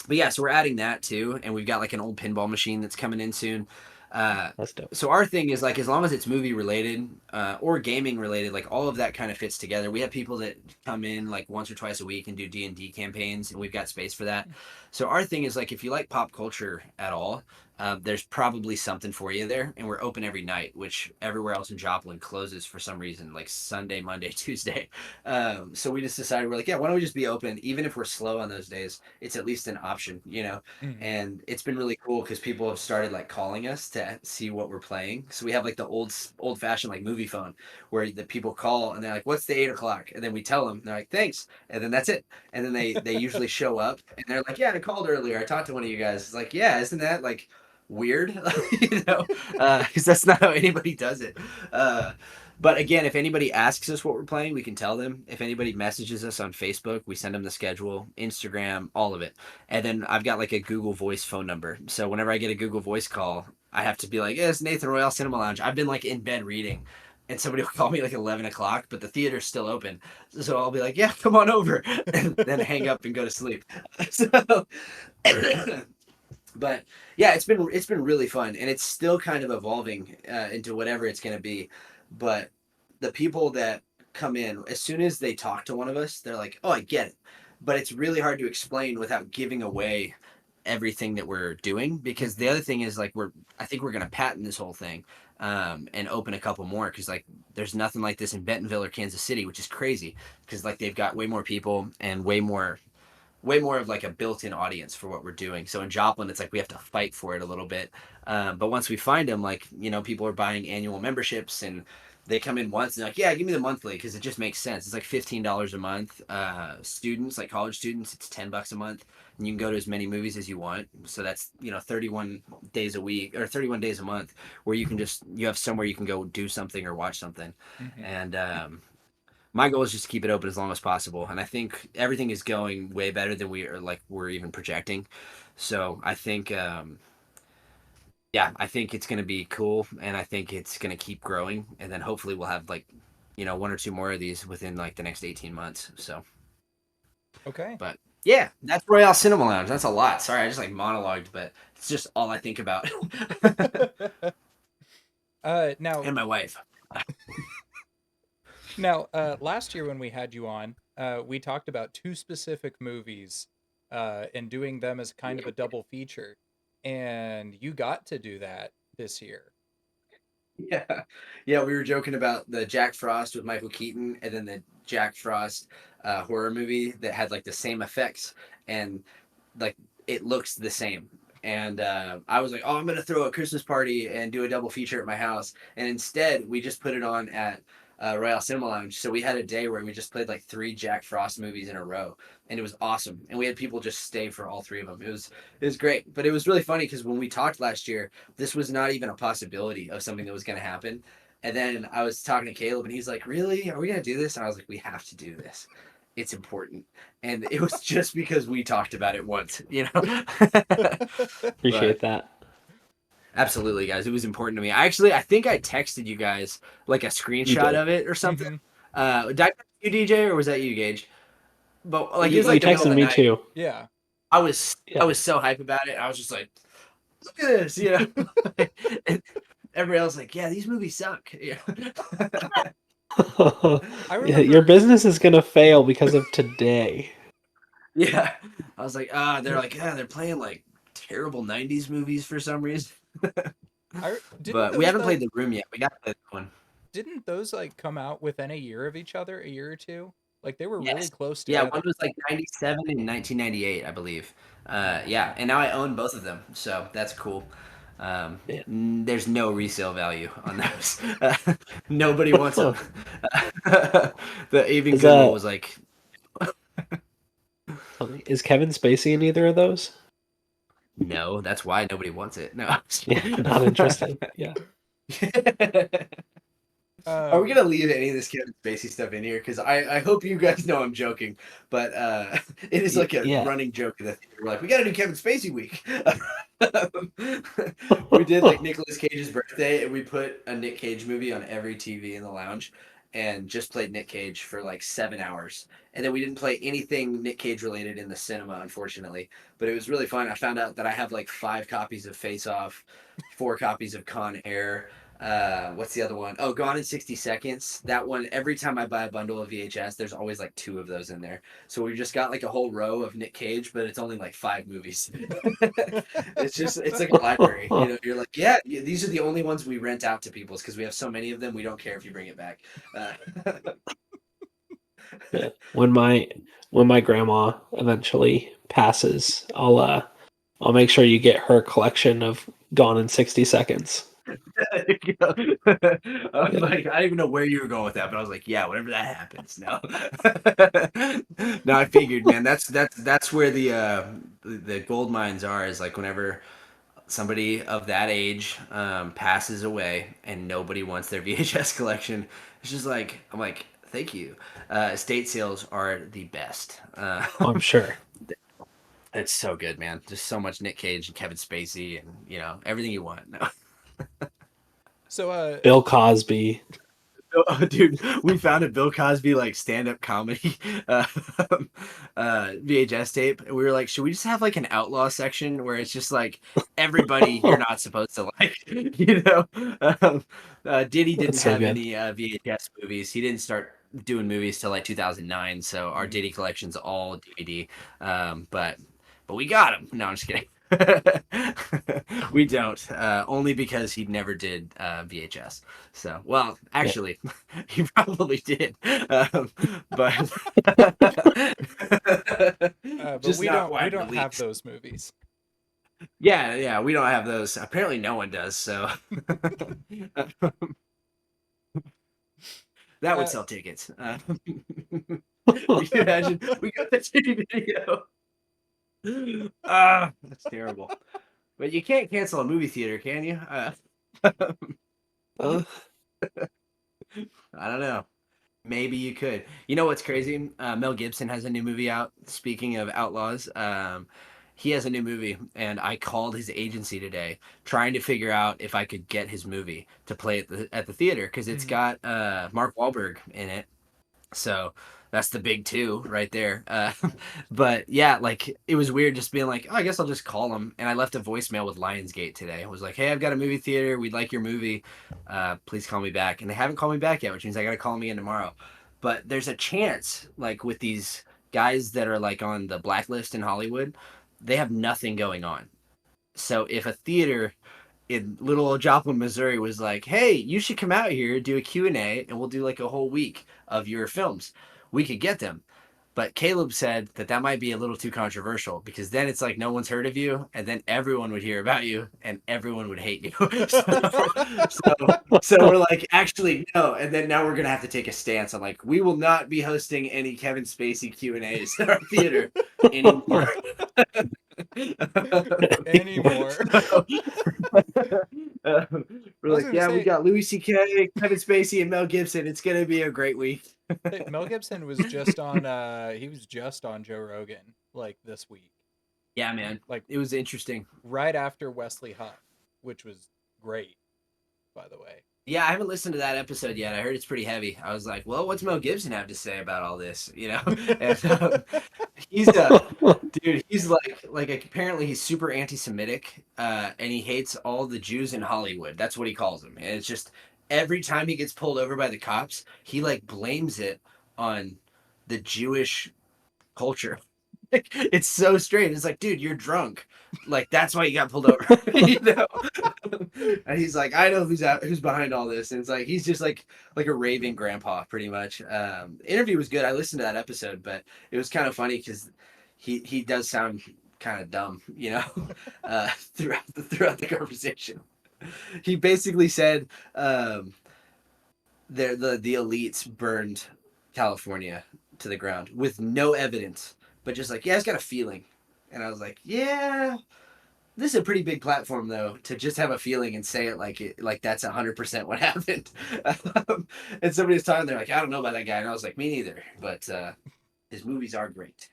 but yeah, so we're adding that too, and we've got like an old pinball machine that's coming in soon. Uh,
That's dope.
so our thing is like as long as it's movie related or gaming related, like all of that kind of fits together. We have people that come in like once or twice a week and do D&D campaigns, and we've got space for that. So our thing is like if you like pop culture at all, there's probably something for you there, and we're open every night, which everywhere else in Joplin closes for some reason, like Sunday, Monday, Tuesday. So we just decided we're like, yeah, why don't we just be open, even if we're slow on those days? It's at least an option, you know.
hmm,
And it's been really cool because people have started like calling us to see what we're playing. So we have like the old fashioned like movie phone where the people call and they're like, "What's the 8 o'clock?" And then we tell them, they're like, "Thanks," and then that's it. And then they usually show up and they're like, "Yeah, I called earlier. I talked to one of you guys." It's like, "Yeah, isn't that like weird?" You know, because that's not how anybody does it. Uh, but again, if anybody asks us what we're playing, we can tell them. If anybody messages us on Facebook, we send them the schedule, Instagram, all of it. And then I've got like a Google Voice phone number. So whenever I get a Google Voice call, I have to be like, yeah, it's Nathan, Royale Cinema Lounge. I've been like in bed reading. And somebody will call me like 11 o'clock, but the theater's still open. So I'll be like, yeah, come on over. And then hang up and go to sleep. So, but yeah, it's been really fun, and it's still kind of evolving into whatever it's going to be. But the people that come in, as soon as they talk to one of us, they're like, "Oh, I get it," but it's really hard to explain without giving away everything that we're doing. Because the
hmm,
other thing is like I think we're going to patent this whole thing and open a couple more because like there's nothing like this in Bentonville or Kansas City, which is crazy because like they've got way more people and way more of like a built-in audience for what we're doing. So in Joplin, it's like we have to fight for it a little bit. But once we find them, like people are buying annual memberships and they come in once and they're like, yeah, give me the monthly because it just makes sense. It's like $15 a month. Students, like college students, it's $10 a month, and you can go to as many movies as you want. So that's 31 days a week or 31 days a month where you have somewhere you can go do something or watch something,
hmm.
and my goal is just to keep it open as long as possible, and I think everything is going way better than we're even projecting. So I think yeah, I think it's going to be cool, and I think it's going to keep growing, and then hopefully we'll have like one or two more of these within like the next 18 months. So
Okay.
but yeah, that's Royale Cinema Lounge. That's a lot. Sorry, I just like monologued, but it's just all I think about.
Now,
And my wife.
last year when we had you on, we talked about two specific movies, and doing them as kind of a double feature, and you got to do that this year.
Yeah, yeah. We were joking about the Jack Frost with Michael Keaton, and then the Jack Frost horror movie that had like the same effects, and like it looks the same. And I was like, oh, I'm gonna throw a Christmas party and do a double feature at my house. And instead, we just put it on at Royale Cinema Lounge. So we had a day where we just played like 3 Jack Frost movies in a row, and it was awesome. And we had people just stay for all 3 of them. It was great. But it was really funny because when we talked last year, this was not even a possibility of something that was going to happen. And then I was talking to Caleb, and he's like, "Really? Are we going to do this?" And I was like, "We have to do this. It's important." And it was just because we talked about it once, you know.
Appreciate
But
that.
absolutely, guys, it was important to me. I think I texted you guys like a
You
screenshot
did.
of it or something.
Hmm.
Did I text you, DJ, or was that you, Gage? But like it
You,
was
you
like the middle of
texted
the
me
night.
too.
Yeah.
I
Yeah.
was so hype about it. I was just like, look at this, you know. And everybody else like, yeah, these movies suck. Yeah.
I
Yeah, your
remember.
business is gonna fail because of today.
Yeah. I was like, they're like, yeah, they're playing like terrible 90s movies for some reason.
I didn't
But we
those
haven't played
like
The Room yet. We got to play that one.
didn't those like come out within a year of each other, a year or two? Like they were really
Yes.
close
Yeah, one
together.
was like 97 and 1998, I believe. Yeah, and now I own both of them, so that's cool.
Yeah.
There's no resale value on those. Nobody wants them. The Even
Is
Goodwill was like,
is Kevin Spacey in either of those?
no, that's why nobody wants it. No.
Yeah, not interested. Yeah.
Are we
Um,
gonna leave any of this Kevin Spacey stuff in here? Because I hope you guys know I'm joking, but it is like a
Yeah.
running joke in the theater. We're like, we got to do Kevin Spacey week. We did like Nicolas Cage's birthday, and we put a Nick Cage movie on every TV in the lounge, and just played Nick Cage for like 7 hours. And then we didn't play anything Nick Cage related in the cinema, unfortunately. But it was really fun. I found out that I have like 5 copies of Face Off, 4 copies of Con Air. What's the other one? Oh, Gone in 60 Seconds. That one, every time I buy a bundle of VHS, there's always like 2 of those in there. So we just got like a whole row of Nick Cage, but it's only like 5 movies. It's like a library. You know, you're like, yeah, these are the only ones we rent out to people because we have so many of them. We don't care if you bring it back. Uh,
Yeah. When my grandma eventually passes, I'll make sure you get her collection of Gone in 60 Seconds.
There you go. I was
Yeah.
like, I didn't even know where you were going with that, but I was like, yeah, whenever that happens. No, no, I figured, man. That's where the gold mines are. Is like whenever somebody of that age passes away and nobody wants their VHS collection. It's just like I'm like, thank you. Estate sales are the best.
Oh, I'm sure.
It's so good, man. Just so much Nick Cage and Kevin Spacey, and everything you want. No.
so
Bill Cosby.
Oh, dude, we found a Bill Cosby like stand-up comedy uh, VHS tape, and we were like, should we just have like an outlaw section where it's just like everybody you're not supposed to like, you know? Diddy didn't
That's so
have
good.
any VHS movies. He didn't start doing movies till like 2009, so our
mhm.
Diddy collection's all DVD. But we got him. No, I'm just kidding. We don't. Only because he never did VHS. So, well,
Yeah.
actually, he probably did, but
But
just not
we
wide
don't have
release.
those movies.
Yeah, yeah, we don't have those. Apparently, no one does. So that would
Uh,
sell tickets. Can you imagine? We got the TV video. That's terrible. But you can't cancel a movie theater, can you?
Uh,
I don't know. Maybe you could. You know what's crazy? Mel Gibson has a new movie out. Speaking of outlaws, he has a new movie, and I called his agency today trying to figure out if I could get his movie to play at the theater because it's
mhm.
got Mark Wahlberg in it. So that's the big two right there. But yeah, like it was weird just being like, oh, I guess I'll just call them. And I left a voicemail with Lionsgate today. I was like, hey, I've got a movie theater. We'd like your movie. Please call me back. And they haven't called me back yet, which means I got to call them again tomorrow. But there's a chance, like with these guys that are like on the blacklist in Hollywood, they have nothing going on. So if a theater in little old Joplin, Missouri was like, hey, you should come out here, do a Q&A, and we'll do like a whole week of your films. We could get them. But Caleb said that that might be a little too controversial because then it's like no one's heard of you, and then everyone would hear about you, and everyone would hate you. So we're like, actually, no. And then now we're gonna have to take a stance. I'm like, we will not be hosting any Kevin Spacey Q&As in our theater anymore.
Anymore.
So, uh, we're
I was
like,
gonna
yeah, we
say,
got Louis C.K., Kevin Spacey, and Mel Gibson. It's gonna be a great week.
hey, Mel Gibson was just on he was just on Joe Rogan like this week.
Yeah, man,
Like
it was interesting.
right after Wesley Huff, which was great, by the way.
Yeah, I haven't listened to that episode yet. I heard it's pretty heavy. I was like, well, what's Mel Gibson have to say about all this? You know, and he's dude. He's like apparently he's super anti-Semitic, and he hates all the Jews in Hollywood. That's what he calls them. And it's just every time he gets pulled over by the cops, he like blames it on the Jewish culture. It's so strange. It's like, dude, you're drunk. Like that's why you got pulled over. You know. And he's like, I know who's behind all this. And it's like he's just like a raving grandpa, pretty much. Interview was good. I listened to that episode, but it was kind of funny because he does sound kind of dumb, you know, throughout the conversation. He basically said the elites burned California to the ground with no evidence, but just like, yeah, it's got a feeling. And I was like, yeah, this is a pretty big platform though to just have a feeling and say it like that's 100% what happened. And somebody was talking, they're like, I don't know about that guy, and I was like, me neither. But his movies are great.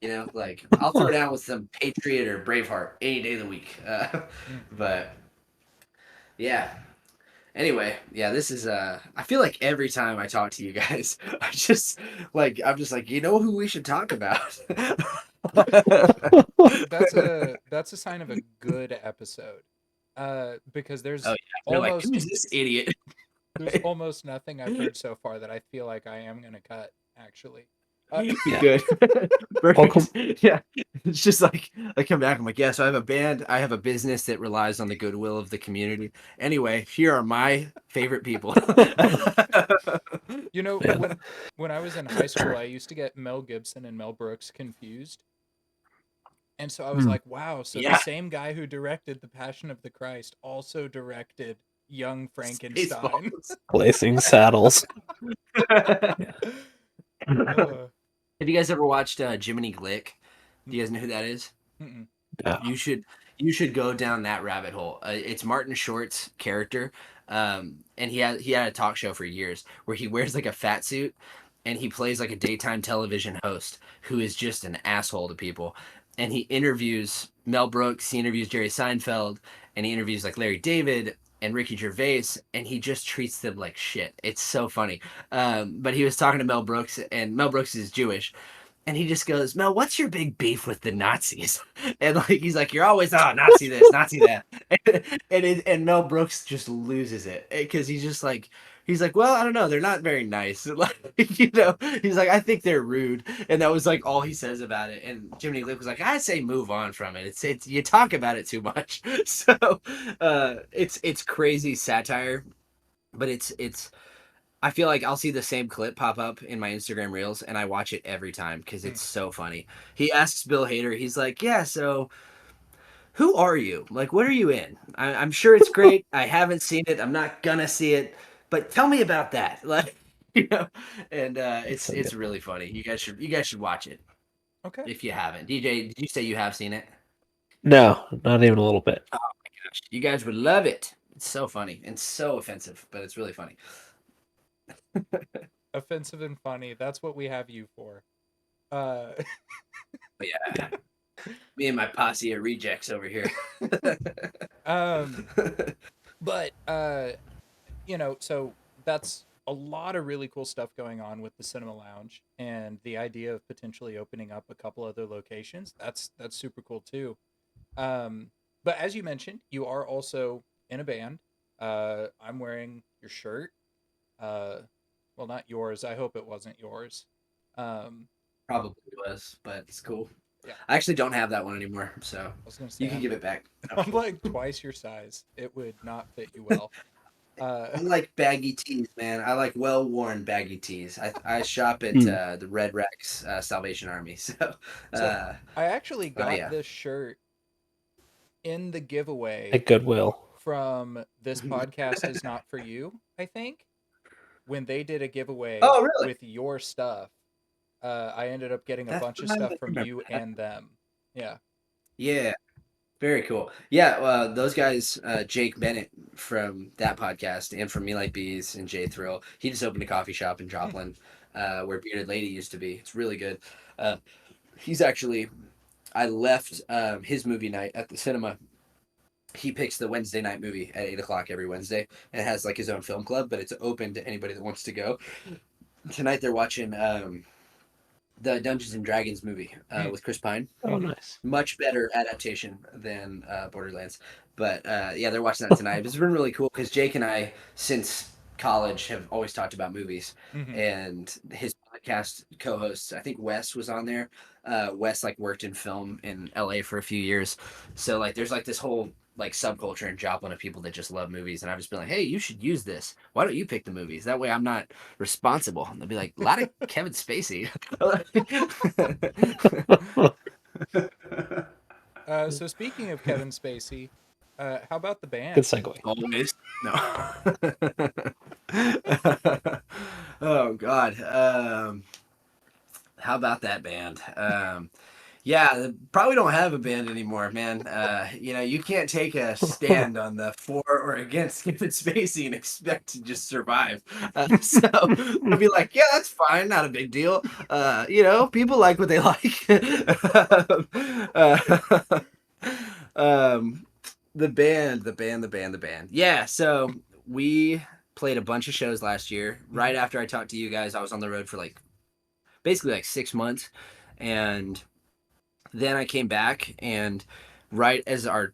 You know, like I'll throw down with some Patriot or Braveheart any day of the week. But yeah. Anyway, yeah, this is I feel like every time I talk to you guys, I'm just like, you know who we should talk about?
That's a sign of a good episode. Because
Oh yeah, they're like, who's this idiot?
there's almost nothing I've heard so far that I feel like I am gonna cut, actually.
Yeah.
Good.
Welcome.
Perfect. Yeah. It's just like I come back, I'm like, yeah, so I have a band, I have a business that relies on the goodwill of the community. Anyway, here are my favorite people.
You know,
Yeah.
when I was in high school, I used to get Mel Gibson and Mel Brooks confused. And so I was
Hmm.
like, wow, so the
Yeah.
same guy who directed The Passion of the Christ also directed Young Frankenstein.
Spaceballs.
Blazing Saddles. Yeah.
Uh,
Have you guys ever watched Jiminy Glick? Do you guys know who that is?
mm-mm.
Yeah.
You should go down that rabbit hole. It's Martin Short's character, and he had a talk show for years where he wears like a fat suit, and he plays like a daytime television host who is just an asshole to people. And he interviews Mel Brooks, he interviews Jerry Seinfeld, and he interviews like Larry David and Ricky Gervais, and he just treats them like shit. It's so funny. But he was talking to Mel Brooks, and Mel Brooks is Jewish, and he just goes, Mel, what's your big beef with the Nazis? And like he's like, you're always Nazi this, Nazi that, and Mel Brooks just loses it because he's like, well, I don't know, they're not very nice. Like, you know, he's like, I think they're rude, and that was like all he says about it. And Jiminy Glick was like, I say move on from it. It's you talk about it too much. So it's crazy satire, but it's I feel like I'll see the same clip pop up in my Instagram reels and I watch it every time because
Hmm.
it's so funny. He asks Bill Hader, he's like, yeah, so who are you? Like, what are you in? I'm sure it's great. I haven't seen it. I'm not gonna see it, but tell me about that. Like, you know, and
That's so
it's
good.
really funny. You guys should watch it
Okay.
if you haven't. DJ, did you say you have seen it?
No, not even a little bit.
Oh my gosh, you guys would love it. It's so funny and so offensive, but it's really funny.
Offensive and funny. That's what we have you for. Uh,
But yeah, me and my posse of rejects over here.
um, but so that's a lot of really cool stuff going on with the Cinema Lounge and the idea of potentially opening up a couple other locations. That's super cool too. Um, but as you mentioned, you are also in a band. I'm wearing your shirt. Uh, well, not yours. I hope it wasn't yours. Um,
Probably was, but it's cool.
Yeah,
I actually don't have that one anymore, so
I was gonna
you
say
can give it back.
I'm like twice your size. It would not fit you well. Uh,
I like baggy tees, man. I like well-worn baggy tees. I shop at the Red Rex Salvation Army, so
so
uh,
I actually
oh
got
yeah.
this shirt in the giveaway
At Goodwill.
from This Podcast Is Not For You, I think, when they did a giveaway
Oh, really?
with your stuff. I ended up getting a
That's
bunch of
I
stuff from
remember
you
that.
and them. Yeah.
Yeah, very cool. Yeah, those guys, Jake Bennett from that podcast, and from Me Like Bees and Jay Thrill, he just opened a coffee shop in
Hmm.
Joplin, where Bearded Lady used to be. It's really good. Uh, he's actually, I left his movie night at the cinema. He picks the Wednesday night movie at 8 o'clock every Wednesday, and has like his own film club, but it's open to anybody that wants to go. Tonight they're watching the Dungeons and Dragons movie
Mm.
with Chris Pine.
Oh,
Hmm.
nice.
Much better adaptation than Borderlands. But yeah, they're watching that tonight. It's been really cool because Jake and I, since college, have always talked about movies.
Hmm.
And his podcast co-hosts, I think Wes was on there. Wes like worked in film in LA for a few years, so like there's like this whole like subculture in Joplin of people that just love movies. And I've just been like, hey, you should use this. Why don't you pick the movies? That way I'm not responsible. And they'll be like, a lot of Kevin Spacey.
So speaking of Kevin Spacey, how about the
Good
band?
segue.
Always. No. Oh God. How about that band? Yeah, probably don't have a band anymore, man. You can't take a stand on the for or against Kevin Spacey and expect to just survive. So I'll be like, yeah, that's fine, not a big deal. People like what they like. uh, um, the band. Yeah, so we played a bunch of shows last year.
Hmm.
Right after I talked to you guys, I was on the road for like basically like 6 months, and then I came back, and right as our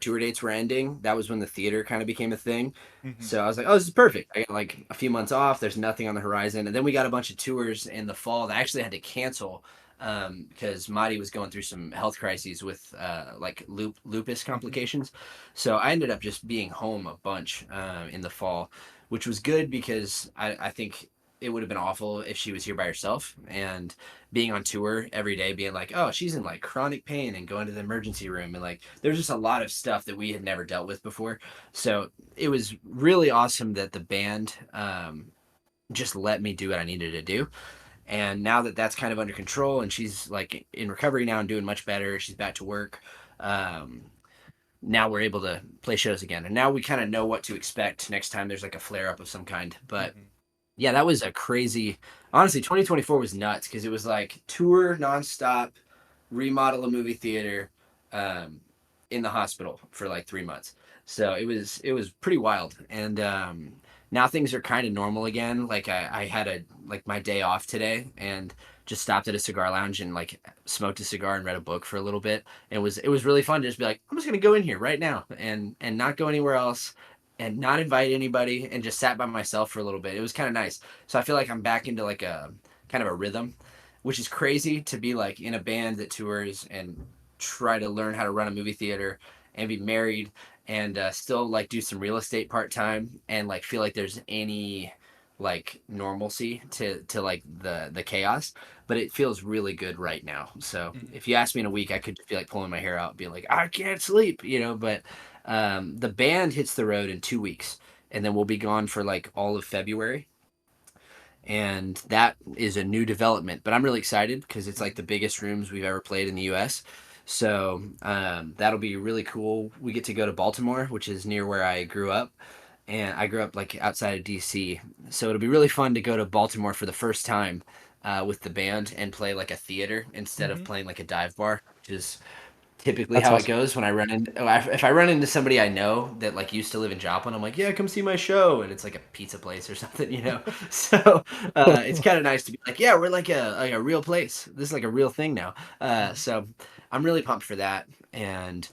tour dates were ending, that was when the theater kind of became a thing.
Hmm.
So I was like, oh, this is perfect. I got like a few months off. There's nothing on the horizon. And then we got a bunch of tours in the fall that I actually had to cancel because Marty was going through some health crises with like lupus
Hmm.
complications. So I ended up just being home a bunch in the fall, which was good because I think it would have been awful if she was here by herself. And being on tour every day, being like, oh, she's in like chronic pain and going to the emergency room. And like, there's just a lot of stuff that we had never dealt with before. So it was really awesome that the band just let me do what I needed to do. And now that that's kind of under control and she's like in recovery now and doing much better, she's back to work. Um, Now we're able to play shows again. And now we kind of know what to expect next time there's like a flare up of some kind. But
Hmm.
yeah, that was a crazy. Honestly, 2024 was nuts because it was like tour nonstop, remodel a movie theater, um, in the hospital for like 3 months. So it was pretty wild. And now things are kind of normal again. Like I had a like my day off today and just stopped at a cigar lounge and like smoked a cigar and read a book for a little bit. It was really fun to just be like, I'm just gonna go in here right now and not go anywhere else and not invite anybody and just sat by myself for a little bit. It was kind of nice. So I feel like I'm back into like a kind of a rhythm, which is crazy to be like in a band that tours and try to learn how to run a movie theater and be married and still like do some real estate part time and like feel like there's any like normalcy to like the chaos, but it feels really good right now. So
Hmm.
if you ask me in a week, I could feel like pulling my hair out, being like, I can't sleep, but the band hits the road in 2 weeks, and then we'll be gone for like all of February. And that is a new development, but I'm really excited because it's like
Hmm.
the biggest rooms we've ever played in the U.S. So that'll be really cool. We get to go to Baltimore, which is near where I grew up, and I grew up like outside of DC. So it'll be really fun to go to Baltimore for the first time with the band and play like a theater instead of
Hmm.
playing like a dive bar, which is typically
That's
how it
awesome.
goes when I run in. If I run into somebody I know that like used to live in Joplin, I'm like, yeah, come see my show, and it's like a pizza place or something. So it's kind of nice to be like, yeah, we're like a real place. This is like a real thing now.
Hmm.
So I'm really pumped for that, and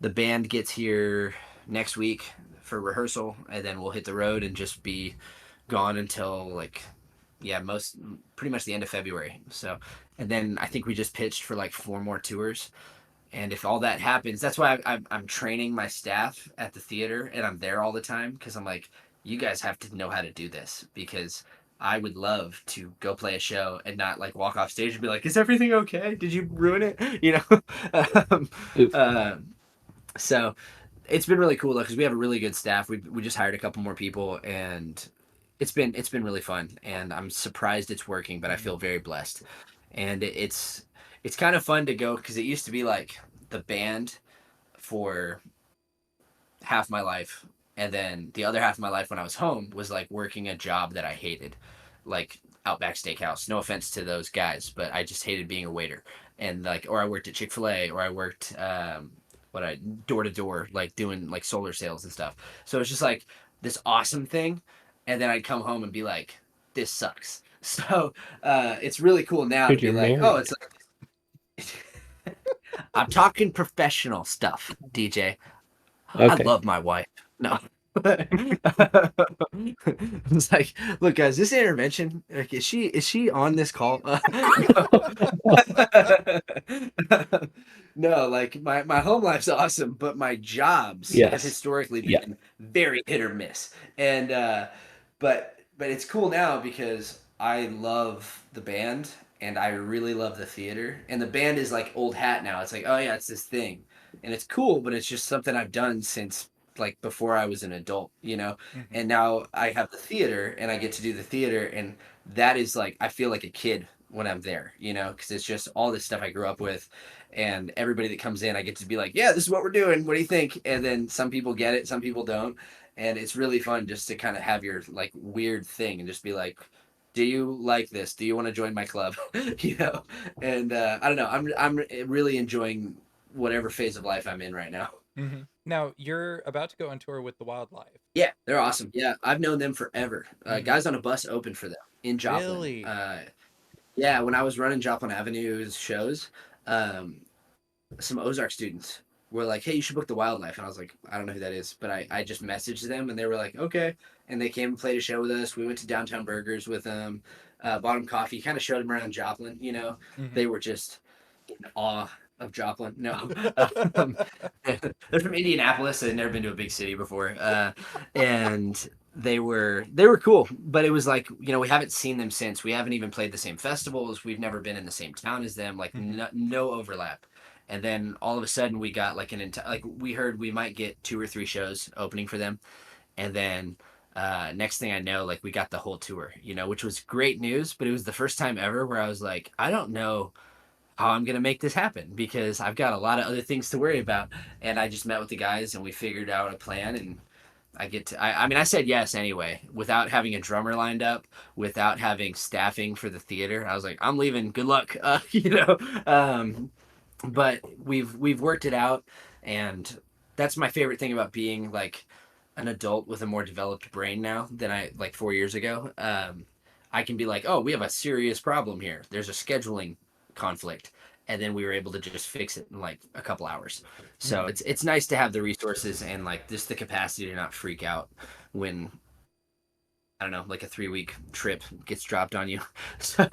the band gets here next week for rehearsal, and then we'll hit the road and just be gone until like yeah, pretty much the end of February. So, and then I think we just pitched for like 4 more tours. And if all that happens, that's why I'm training my staff at the theater and I'm there all the time because I'm like, you guys have to know how to do this because I would love to go play a show and not like walk off stage and be like, is everything okay? Did you ruin it? Um,
Oof.
uh, so it's been really cool though because we have a really good staff. We just hired a couple more people and it's been really fun and I'm surprised it's working, but I
Mhm.
feel very blessed. And it's kind of fun to go because it used to be like the band for half my life, and then the other half of my life when I was home was like working a job that I hated, like Outback Steakhouse. No offense to those guys, but I just hated being a waiter. And like, or I worked at Chick-fil-A, or I worked what I door to door, like doing like solar sales and stuff. So it's just like this awesome thing, and then I'd come home and be like, this sucks. So it's really cool now to
Dude,
be
you're
like, oh,
married.
it's like I'm talking professional stuff, DJ. I
Okay.
love my wife. No. It's like, look, guys, this intervention, like, is she on this call? No, like my home life's awesome, but my jobs have
Yes.
historically
Yeah.
been very hit or miss. And but it's cool now because I love the band and I really love the theater. And the band is like old hat now. It's like, oh yeah, it's this thing. And it's cool, but it's just something I've done since like before I was an adult,
Mhm.
and now I have the theater and I get to do the theater, and that is like I feel like a kid when I'm there, because it's just all this stuff I grew up with, and everybody that comes in, I get to be like, yeah, this is what we're doing. What do you think? And then some people get it, some people don't, and it's really fun just to kind of have your like weird thing and just be like, do you like this? Do you want to join my club? And I don't know. I'm really enjoying whatever phase of life I'm in right now.
Mhm. Now you're about to go on tour with the Wildlife.
Yeah, they're awesome. Yeah, I've known them forever.
Mhm.
Guys on a Bus opened for them in Joplin.
Really?
Yeah, when I was running Joplin Avenue's shows, um, some Ozark students were like, "Hey, you should book the Wildlife," and I was like, "I don't know who that is," but I just messaged them, and they were like, "Okay," and they came and played a show with us. We went to Downtown Burgers with them, bought them coffee, kind of showed them around Joplin.
Mhm.
They were just in awe of Joplin. No, um, they're from Indianapolis. They'd never been to a big city before, and they were cool. But it was like we haven't seen them since. We haven't even played the same festivals. We've never been in the same town as them. Like
Mhm.
no overlap. And then all of a sudden we got like like we heard we might get 2 or 3 shows opening for them, and then next thing I know, like we got the whole tour, which was great news. But it was the first time ever where I was like, I don't know how I'm gonna make this happen because I've got a lot of other things to worry about. And I just met with the guys and we figured out a plan and I mean I said yes anyway, without having a drummer lined up, without having staffing for the theater. I was like, I'm leaving. Good luck. Um, but we've worked it out, and that's my favorite thing about being like an adult with a more developed brain now than I like 4 years ago. I can be like, oh, we have a serious problem here. There's a scheduling conflict, and then we were able to just fix it in like a couple hours. So
Mhm.
it's nice to have the resources and like just the capacity to not freak out when I don't know, like a 3 week trip gets dropped on you. So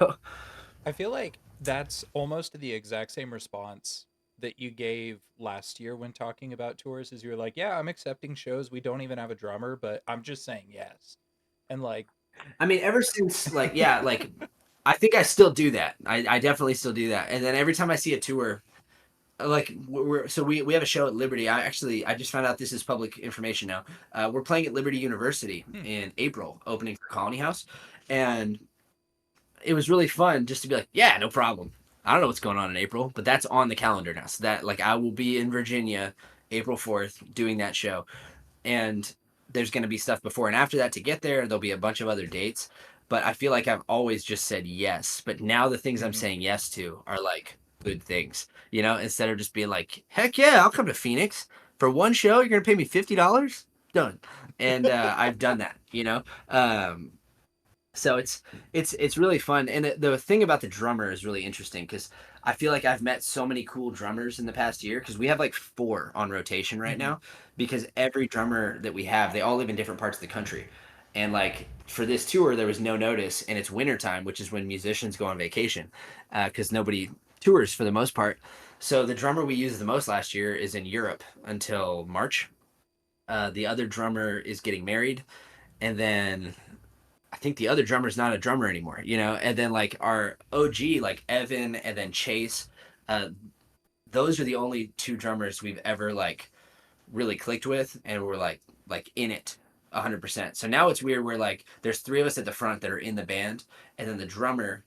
I feel like that's almost the exact same response that you gave last year when talking about tours is you're like, "Yeah, I'm accepting shows. We don't even have a drummer, but I'm just saying yes." And like
I mean, ever since like yeah, like I think I still do that. I definitely still do that. And then every time I see a tour, like we have a show at Liberty. I just found out this is public information now. We're playing at Liberty University
hmm,
in April, opening for Colony House, and it was really fun just to be like, yeah, no problem. I don't know what's going on in April, but that's on the calendar now. So that like I will be in Virginia April 4th doing that show, and there's going to be stuff before and after that to get there. There'll be a bunch of other dates, but I feel like I've always just said yes. But now the things I'm
mhm.
saying yes to are like good things, instead of just being like, heck yeah, I'll come to Phoenix for one show. You're going to pay me $50. Done. And I've done that, Um, so it's really fun, and the thing about the drummer is really interesting because I feel like I've met so many cool drummers in the past year because we have like 4 on rotation right
Mhm.
now because every drummer that we have they all live in different parts of the country, And like for this tour, there was no notice, and it's wintertime, which is when musicians go on vacation, because nobody tours for the most part. So the drummer we used the most last year is in Europe until March. The other drummer is getting married, and then I think the other drummer's not a drummer anymore, you know. And then like our OG, like Evan, and then Chase, uh, those are the only two drummers we've ever like really clicked with, and we're like in it 100%. So now it's weird where like there's three of us at the front that are in the band, and then the drummer,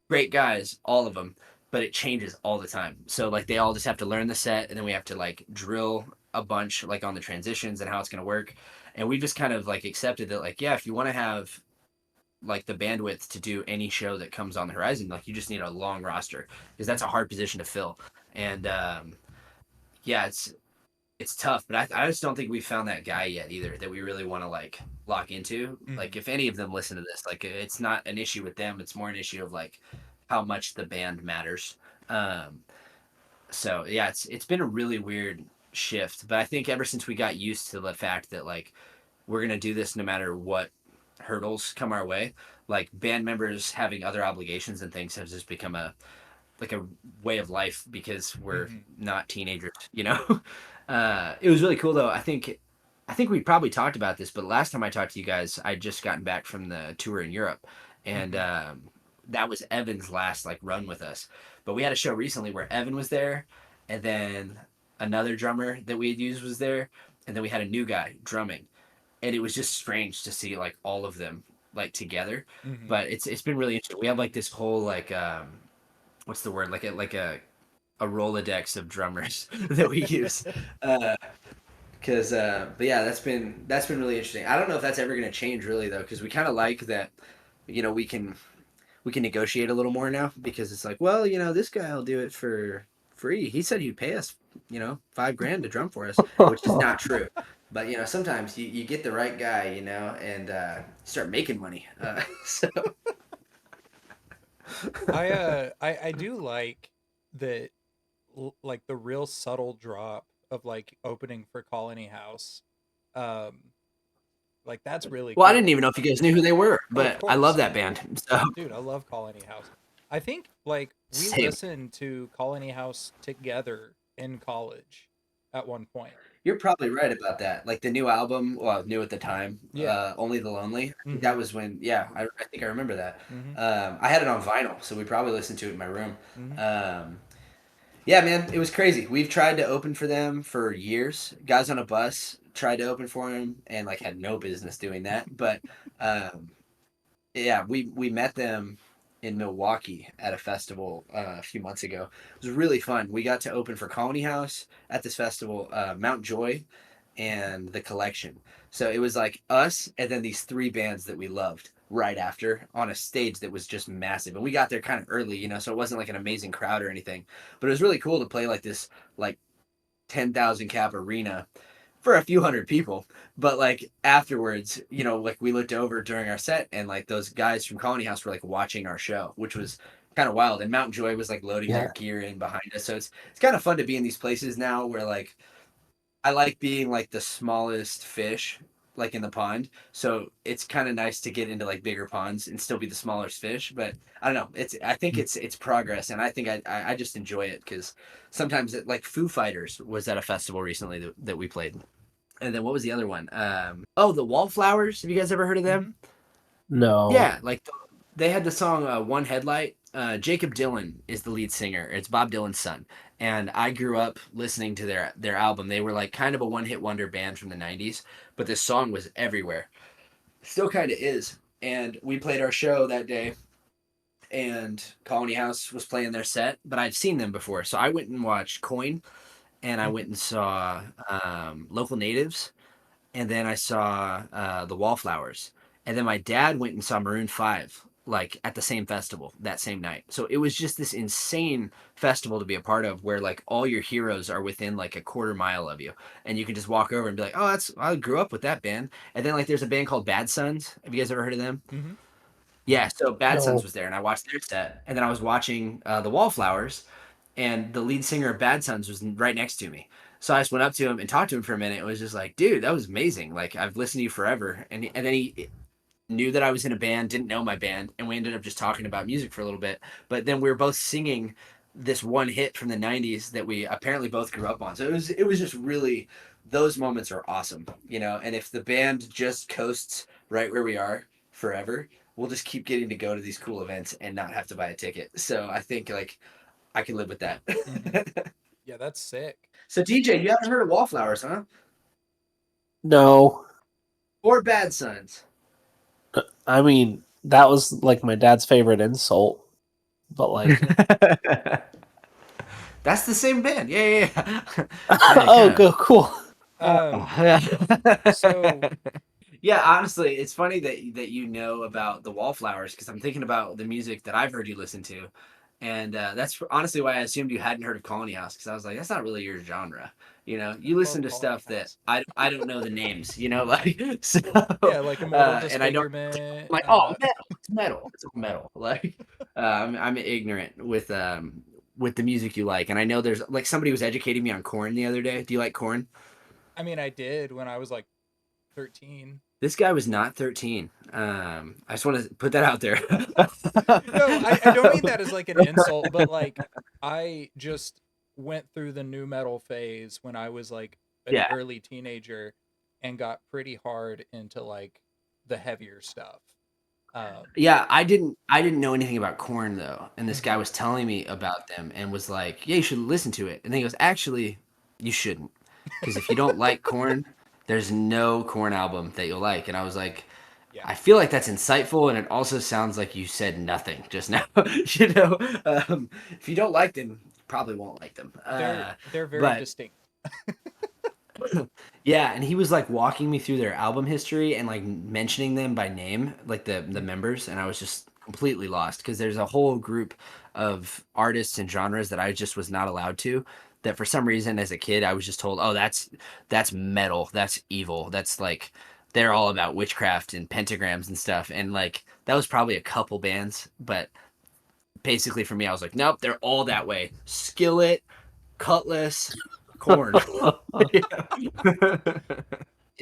great guys, all of them, but it changes all the time. So like they all just have to learn the set, and then we have to like drill a bunch like on the transitions and how it's going to work. And we just kind of like accepted that like, yeah, if you want to have like the bandwidth to do any show that comes on the horizon, like you just need a long roster, because that's a hard position to fill. And yeah, it's tough, but I just don't think we found that guy yet either that we really want to like lock into. Like if any of them listen to this, like it's not an issue with them, it's more an issue of like how much the band matters. um so yeah, it's been a really weird shift, but I think ever since we got used to the fact that like we're gonna do this no matter what hurdles come our way, like band members having other obligations and things has just become a like a way of life because we're not teenagers, you know. It was really cool though. I think we probably talked about this, but last time I talked to you guys, I'd just gotten back from the tour in Europe, and that was Evan's last like run with us. But we had a show recently where Evan was there, and then another drummer that we had used was there, and then we had a new guy drumming, and it was just strange to see like all of them like together. But it's been really interesting. We have like this whole like what's the word, like a Rolodex of drummers that we use. Because but yeah, that's been really interesting. I don't know if that's ever going to change really though, because we kind of like that, you know, we can negotiate a little more now, because it's like, well, you know, this guy will do it for free. He said he'd pay us, you know, $5,000 to drum for us, which is not true. But you know, sometimes you get the right guy, you know, and start making money. So
I do like that, like the real subtle drop of like opening for Colony House. Um, like that's really
well, I didn't
cool.
even know if you guys knew who they were,
Oh, of
but I love
course,
that band. So
dude, I love Colony House. I think like we
same.
listened to Colony House together in college at one point.
You're probably right about that. Like the new album, well, new at the time,
Yeah.
Only the Lonely. I think
Mm-hmm.
that was when, yeah, I think I remember that.
Mm-hmm.
I had it on vinyl, so we probably listened to it in my room.
Mm-hmm.
Um, yeah, man, it was crazy. We've tried to open for them for years. Guys on a bus tried to open for them and like had no business doing that. But um, yeah, we met them in Milwaukee at a festival a few months ago. It was really fun. We got to open for Colony House at this festival, Mount Joy, and The Collection. So it was like us and then these three bands that we loved right after on a stage that was just massive. And we got there kind of early, you know, so it wasn't like an amazing crowd or anything. But it was really cool to play like this like 10,000 cap arena for a few hundred people. But like afterwards, you know, like we looked over during our set and like those guys from Colony House were like watching our show, which was kind of wild. And Mount Joy was like loading their
Yeah.
gear in behind us. So it's kind of fun to be in these places now where like I like being like the smallest fish like in the pond. So it's kind of nice to get into like bigger ponds and still be the smallest fish. But I don't know. I think it's progress, and I think I just enjoy it because sometimes like Foo Fighters was at a festival recently that we played. And then what was the other one? Oh, the Wallflowers. Have you guys ever heard of them?
Mm-hmm.
No.
Yeah, like they had the song "One Headlight." Jacob Dylan is the lead singer. It's Bob Dylan's son, and I grew up listening to their album. They were like kind of a one hit wonder band from the '90s, but this song was everywhere. Still kind of is. And we played our show that day, and Colony House was playing their set, but I'd seen them before, so I went and watched Coin, and I went and saw Local Natives, and then I saw the Wallflowers, and then my dad went and saw Maroon 5 like at the same festival that same night. So it was just this insane festival to be a part of, where like all your heroes are within like a quarter mile of you, and you can just walk over and be like, oh, that's, I grew up with that band. And then like there's a band called Bad Sons. Have you guys ever heard of them?
Mm-hmm.
Yeah, so Bad Sons
No.
was there, and I watched their set, and then I was watching the Wallflowers, and the lead singer of Bad Sons was right next to me. So I just went up to him and talked to him for a minute. It was just like, dude, that was amazing. Like I've listened to you forever, and then knew that I was in a band, didn't know my band, and we ended up just talking about music for a little bit. But then we were both singing this one hit from the 90s that we apparently both grew up on. So it was just really, those moments are awesome, you know. And if the band just coasts right where we are forever, we'll just keep getting to go to these cool events and not have to buy a ticket. So I think like I can live with that.
Yeah, that's sick.
So DJ, you haven't heard of Wallflowers, huh?
No,
Or Bad Sons?
I mean that was like my dad's favorite insult, but like,
That's the same band. Yeah.
oh, go cool.
Um,
Yeah.
so
Yeah, honestly, it's funny that you know about the Wallflowers because I'm thinking about the music that I've heard you listen to, and that's honestly why I assumed you hadn't heard of Colony House because I was like, that's not really your genre. You know, you listen to
Colony
stuff that
House.
I don't know the names. You know, like so.
Yeah, like Immortal
And I don't.
Disfigurement.
I'm like, oh, metal. It's metal. It's all metal. Like, I'm ignorant with the music you like, and I know there's like somebody was educating me on Korn the other day. Do you like Korn?
I mean, I did when I was like 13.
This guy was not 13. I just want to put that out there.
No, I don't mean that as like an insult, but like I just went through the new metal phase when I was like an
Yeah.
early teenager and got pretty hard into like the heavier stuff.
Yeah, I didn't know anything about Korn though, and this guy
Mhm.
was telling me about them and was like, "Yeah, you should listen to it." And then he goes, "Actually, you shouldn't, because if you don't like Korn, there's no Korn album that you'll like." And I was like,
Yeah,
I feel like that's insightful, and it also sounds like you said nothing just now. You know, if you don't like them, you probably won't like them.
they're very
But
distinct.
yeah, and he was like walking me through their album history and like mentioning them by name, like the
Mhm.
members, and I was just completely lost because there's a whole group of artists and genres that I just was not allowed to. That for some reason as a kid I was just told, oh, that's metal, that's evil, that's like they're all about witchcraft and pentagrams and stuff, and like that was probably a couple bands, but basically for me I was like, nope, they're all that way. Skillet, Cutlass, Corn.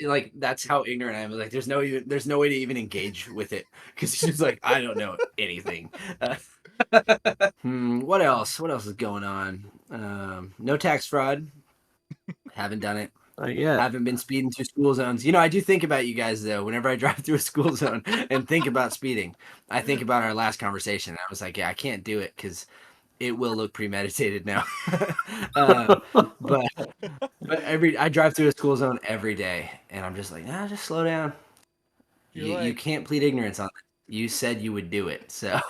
Like that's how ignorant I am. Like there's no way to even engage with it because he's just like I don't know anything. Uh, what else? What else is going on? No tax fraud. Haven't done it.
Yeah,
Haven't been speeding through school zones. You know, I do think about you guys though. Whenever I drive through a school zone and think about speeding, I think about our last conversation. I was like, yeah, I can't do it because it will look premeditated now. uh, but I drive through a school zone every day, and I'm just like, nah, just slow down.
You're
You
like
can't plead ignorance on it. You said you would do it, so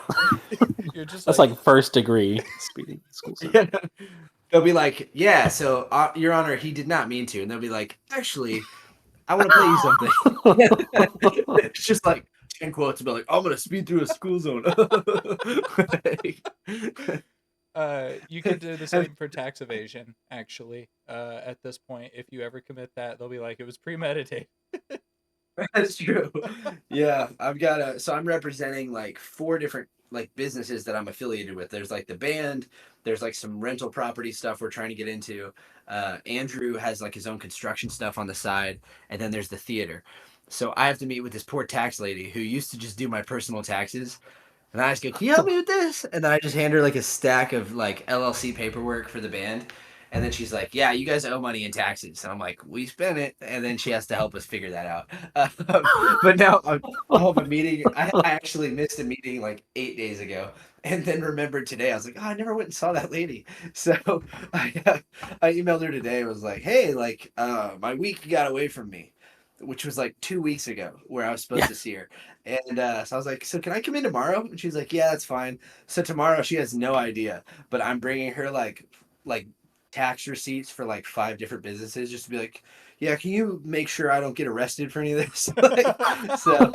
you're just
that's
like
like first degree speeding in school zone.
yeah. They'll be like, yeah, so Your Honor, he did not mean to, and they'll be like, actually, I want to play you something. It's just like 10 quotes about like, I'm gonna speed through a school zone.
you could do the same for tax evasion actually. At this point, if you ever commit that, they'll be like it was premeditated.
That's true. Yeah, so I'm representing like four different like businesses that I'm affiliated with. There's like the band, there's like some rental property stuff we're trying to get into. Andrew has like his own construction stuff on the side, and then there's the theater. So I have to meet with this poor tax lady who used to just do my personal taxes. And I just go, can you help me with this? And then I just hand her like a stack of like LLC paperwork for the band. And then she's like, yeah, you guys owe money in taxes. And I'm like, we spent it. And then she has to help us figure that out. But now I'll have a meeting. I actually missed a meeting like 8 days ago. And then remembered today. I was like, oh, I never went and saw that lady. So I emailed her today. I was like, hey, like my week got away from me, which was like 2 weeks ago where I was supposed
Yeah.
to see her. And so I was like, so can I come in tomorrow? And she's like, yeah, that's fine. So tomorrow she has no idea, but I'm bringing her like tax receipts for like 5 different businesses just to be like, yeah, can you make sure I don't get arrested for any of this? So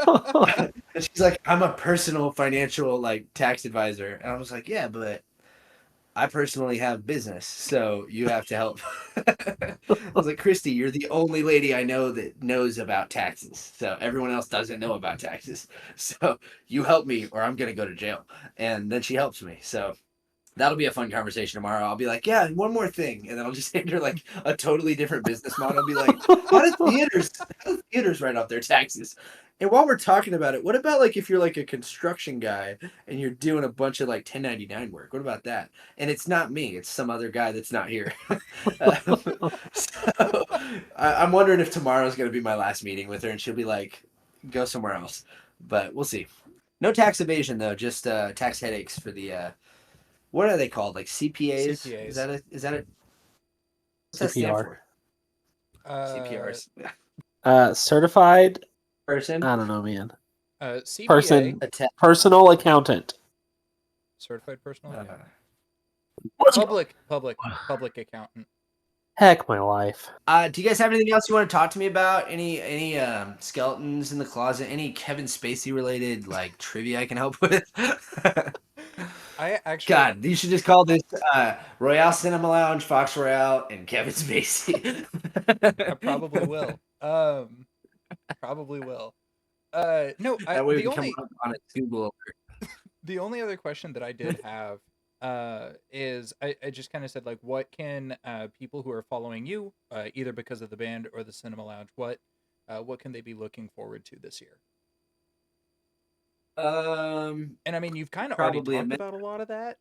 and she's like, I'm a personal financial like tax advisor. And I was like, yeah, but I personally have business, so you have to help. I was like, Christy, you're the only lady I know that knows about taxes. So everyone else doesn't know about taxes. So you help me or I'm going to go to jail. And then she helps me. So That'll be a fun conversation tomorrow. I'll be like, yeah, and one more thing. And then I'll just enter like a totally different business model. I'll be like, how do theaters write off their taxes? And while we're talking about it, what about like if you're like a construction guy and you're doing a bunch of like 1099 work? What about that? And it's not me, it's some other guy that's not here. So I'm wondering if tomorrow's going to be my last meeting with her and she'll be like, go somewhere else. But we'll see. No tax evasion though, just tax headaches for the what are they called? Like CPAs?
CPAs.
Is that it? What's that stand
CPR.
for? CPRs.
Certified.
Person.
I don't know, man.
CPA,
Person.
A te-
Personal accountant.
certified personal accountant.
What's
Public accountant.
Heck, my life.
do you guys have anything else you want to talk to me about? Any skeletons in the closet? Any Kevin Spacey related like trivia I can help with?
I actually
God, you should just call this Royale Cinema Lounge, Fox Royale, and Kevin Spacey.
I probably will. Probably will. No,
That way we
the
can
only
come up on a Google.
the only other question that I did have is I just kind of said like, what can people who are following you either because of the band or the Cinema Lounge, what can they be looking forward to this year? And I mean, you've kind of already
Probably a
talked
mi-
about a lot of that.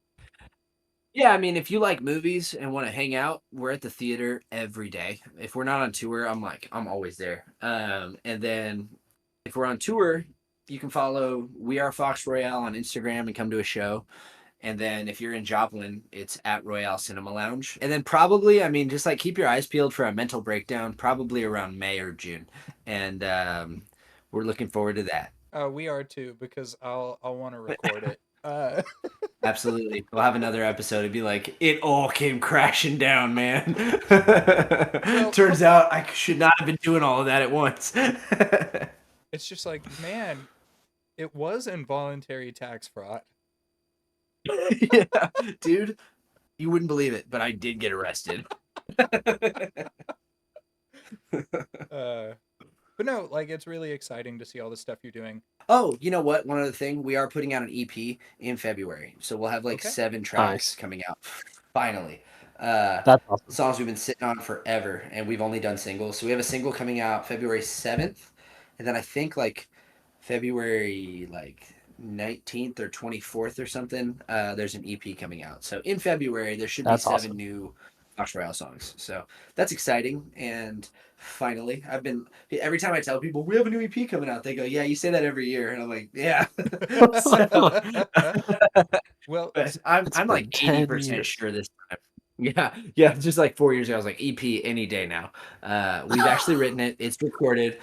Yeah, I mean, if you like movies and want to hang out, we're at the theater every day. If we're not on tour, I'm always there. And then if we're on tour, you can follow We Are Fox Royale on Instagram and come to a show. And then if you're in Joplin, it's at Royale Cinema Lounge. And then probably, I mean, just like keep your eyes peeled for a mental breakdown, probably around May or June. And we're looking forward to that.
We are too, because I'll want to record it.
Absolutely. We'll have another episode. It'd be like, it all came crashing down, man. Turns out I should not have been doing all of that at once.
It's just like, man, it was involuntary tax fraud.
Yeah, dude, you wouldn't believe it, but I did get arrested.
But no, like it's really exciting to see all the stuff you're doing.
Oh, you know what? One other thing, we are putting out an EP in February, so we'll have like
Okay.
7 tracks
Nice.
coming out. Finally,
That's awesome.
songs we've been sitting on forever, and we've only done singles. So we have a single coming out February 7th, and then I think like February like 19th or 24th or something. There's an EP coming out. So in February there should be
That's
7
awesome.
new Fox Royale songs. So that's exciting. And finally, every time I tell people we have a new EP coming out, they go, "Yeah, you say that every year," and I'm like, "Yeah." So,
Well,
but I'm
It's
like
been 10
80%
years.
sure this time. Yeah, just like 4 years ago, I was like, EP any day now. We've actually written it. It's recorded.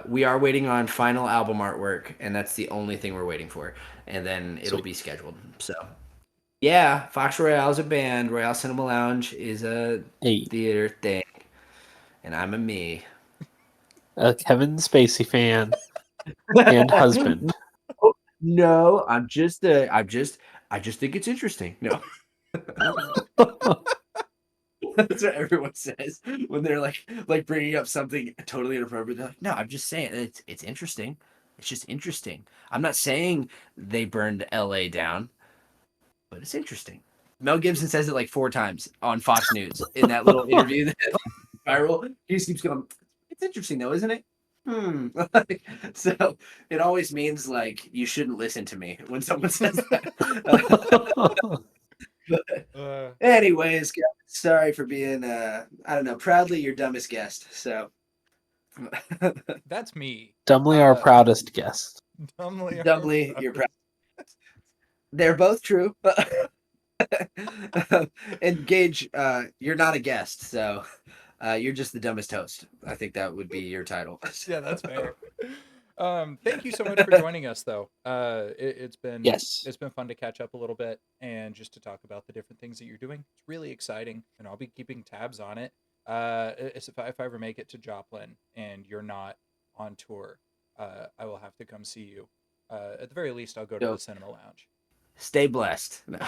We are waiting on final album artwork, and that's the only thing we're waiting for. And then it'll
Sweet.
be scheduled. So, yeah, Fox Royale is a band. Royale Cinema Lounge is a
Hey,
theater thing, and I'm a me.
a Kevin Spacey fan and husband.
No, I just think it's interesting. No. That's what everyone says when they're like bringing up something totally inappropriate. They're like, "No, I'm just saying it's interesting. It's just interesting. I'm not saying they burned LA down, but it's interesting." Mel Gibson says it like 4 times on Fox News in that little interview that viral. He just keeps going, "It's interesting though, isn't it?" So it always means like you shouldn't listen to me when someone says that. But anyways, guys, sorry for being I don't know, proudly your dumbest guest. So
that's me.
Dumbly our proudest guest.
Dumbly you're proud. They're both true. And Gage, you're not a guest, so you're just the dumbest host. I think that would be your title.
Yeah, that's fair. Thank you so much for joining us, though. It's been
Yes.
it's been fun to catch up a little bit and just to talk about the different things that you're doing. It's really exciting, and I'll be keeping tabs on it. If I ever make it to Joplin and you're not on tour, I will have to come see you. At the very least, I'll go to the Cinema Lounge.
Stay blessed. No.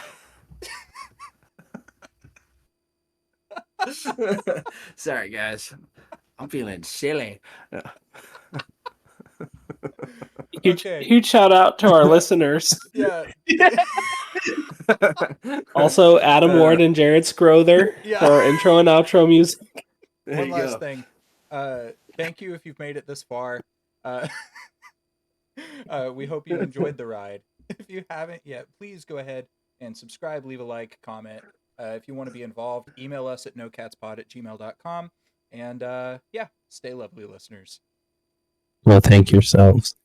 Sorry, guys. I'm feeling silly.
Huge shout out to our listeners.
Yeah.
Also, Adam Ward and Jared Scrother
Yeah.
for our intro and outro music.
There
One
you
last
go.
thing. Thank you if you've made it this far. We hope you enjoyed the ride. If you haven't yet, please go ahead and subscribe, leave a like, comment. If you want to be involved, email us at nocatspod@gmail.com. And yeah, stay lovely, listeners.
Well, thank yourselves.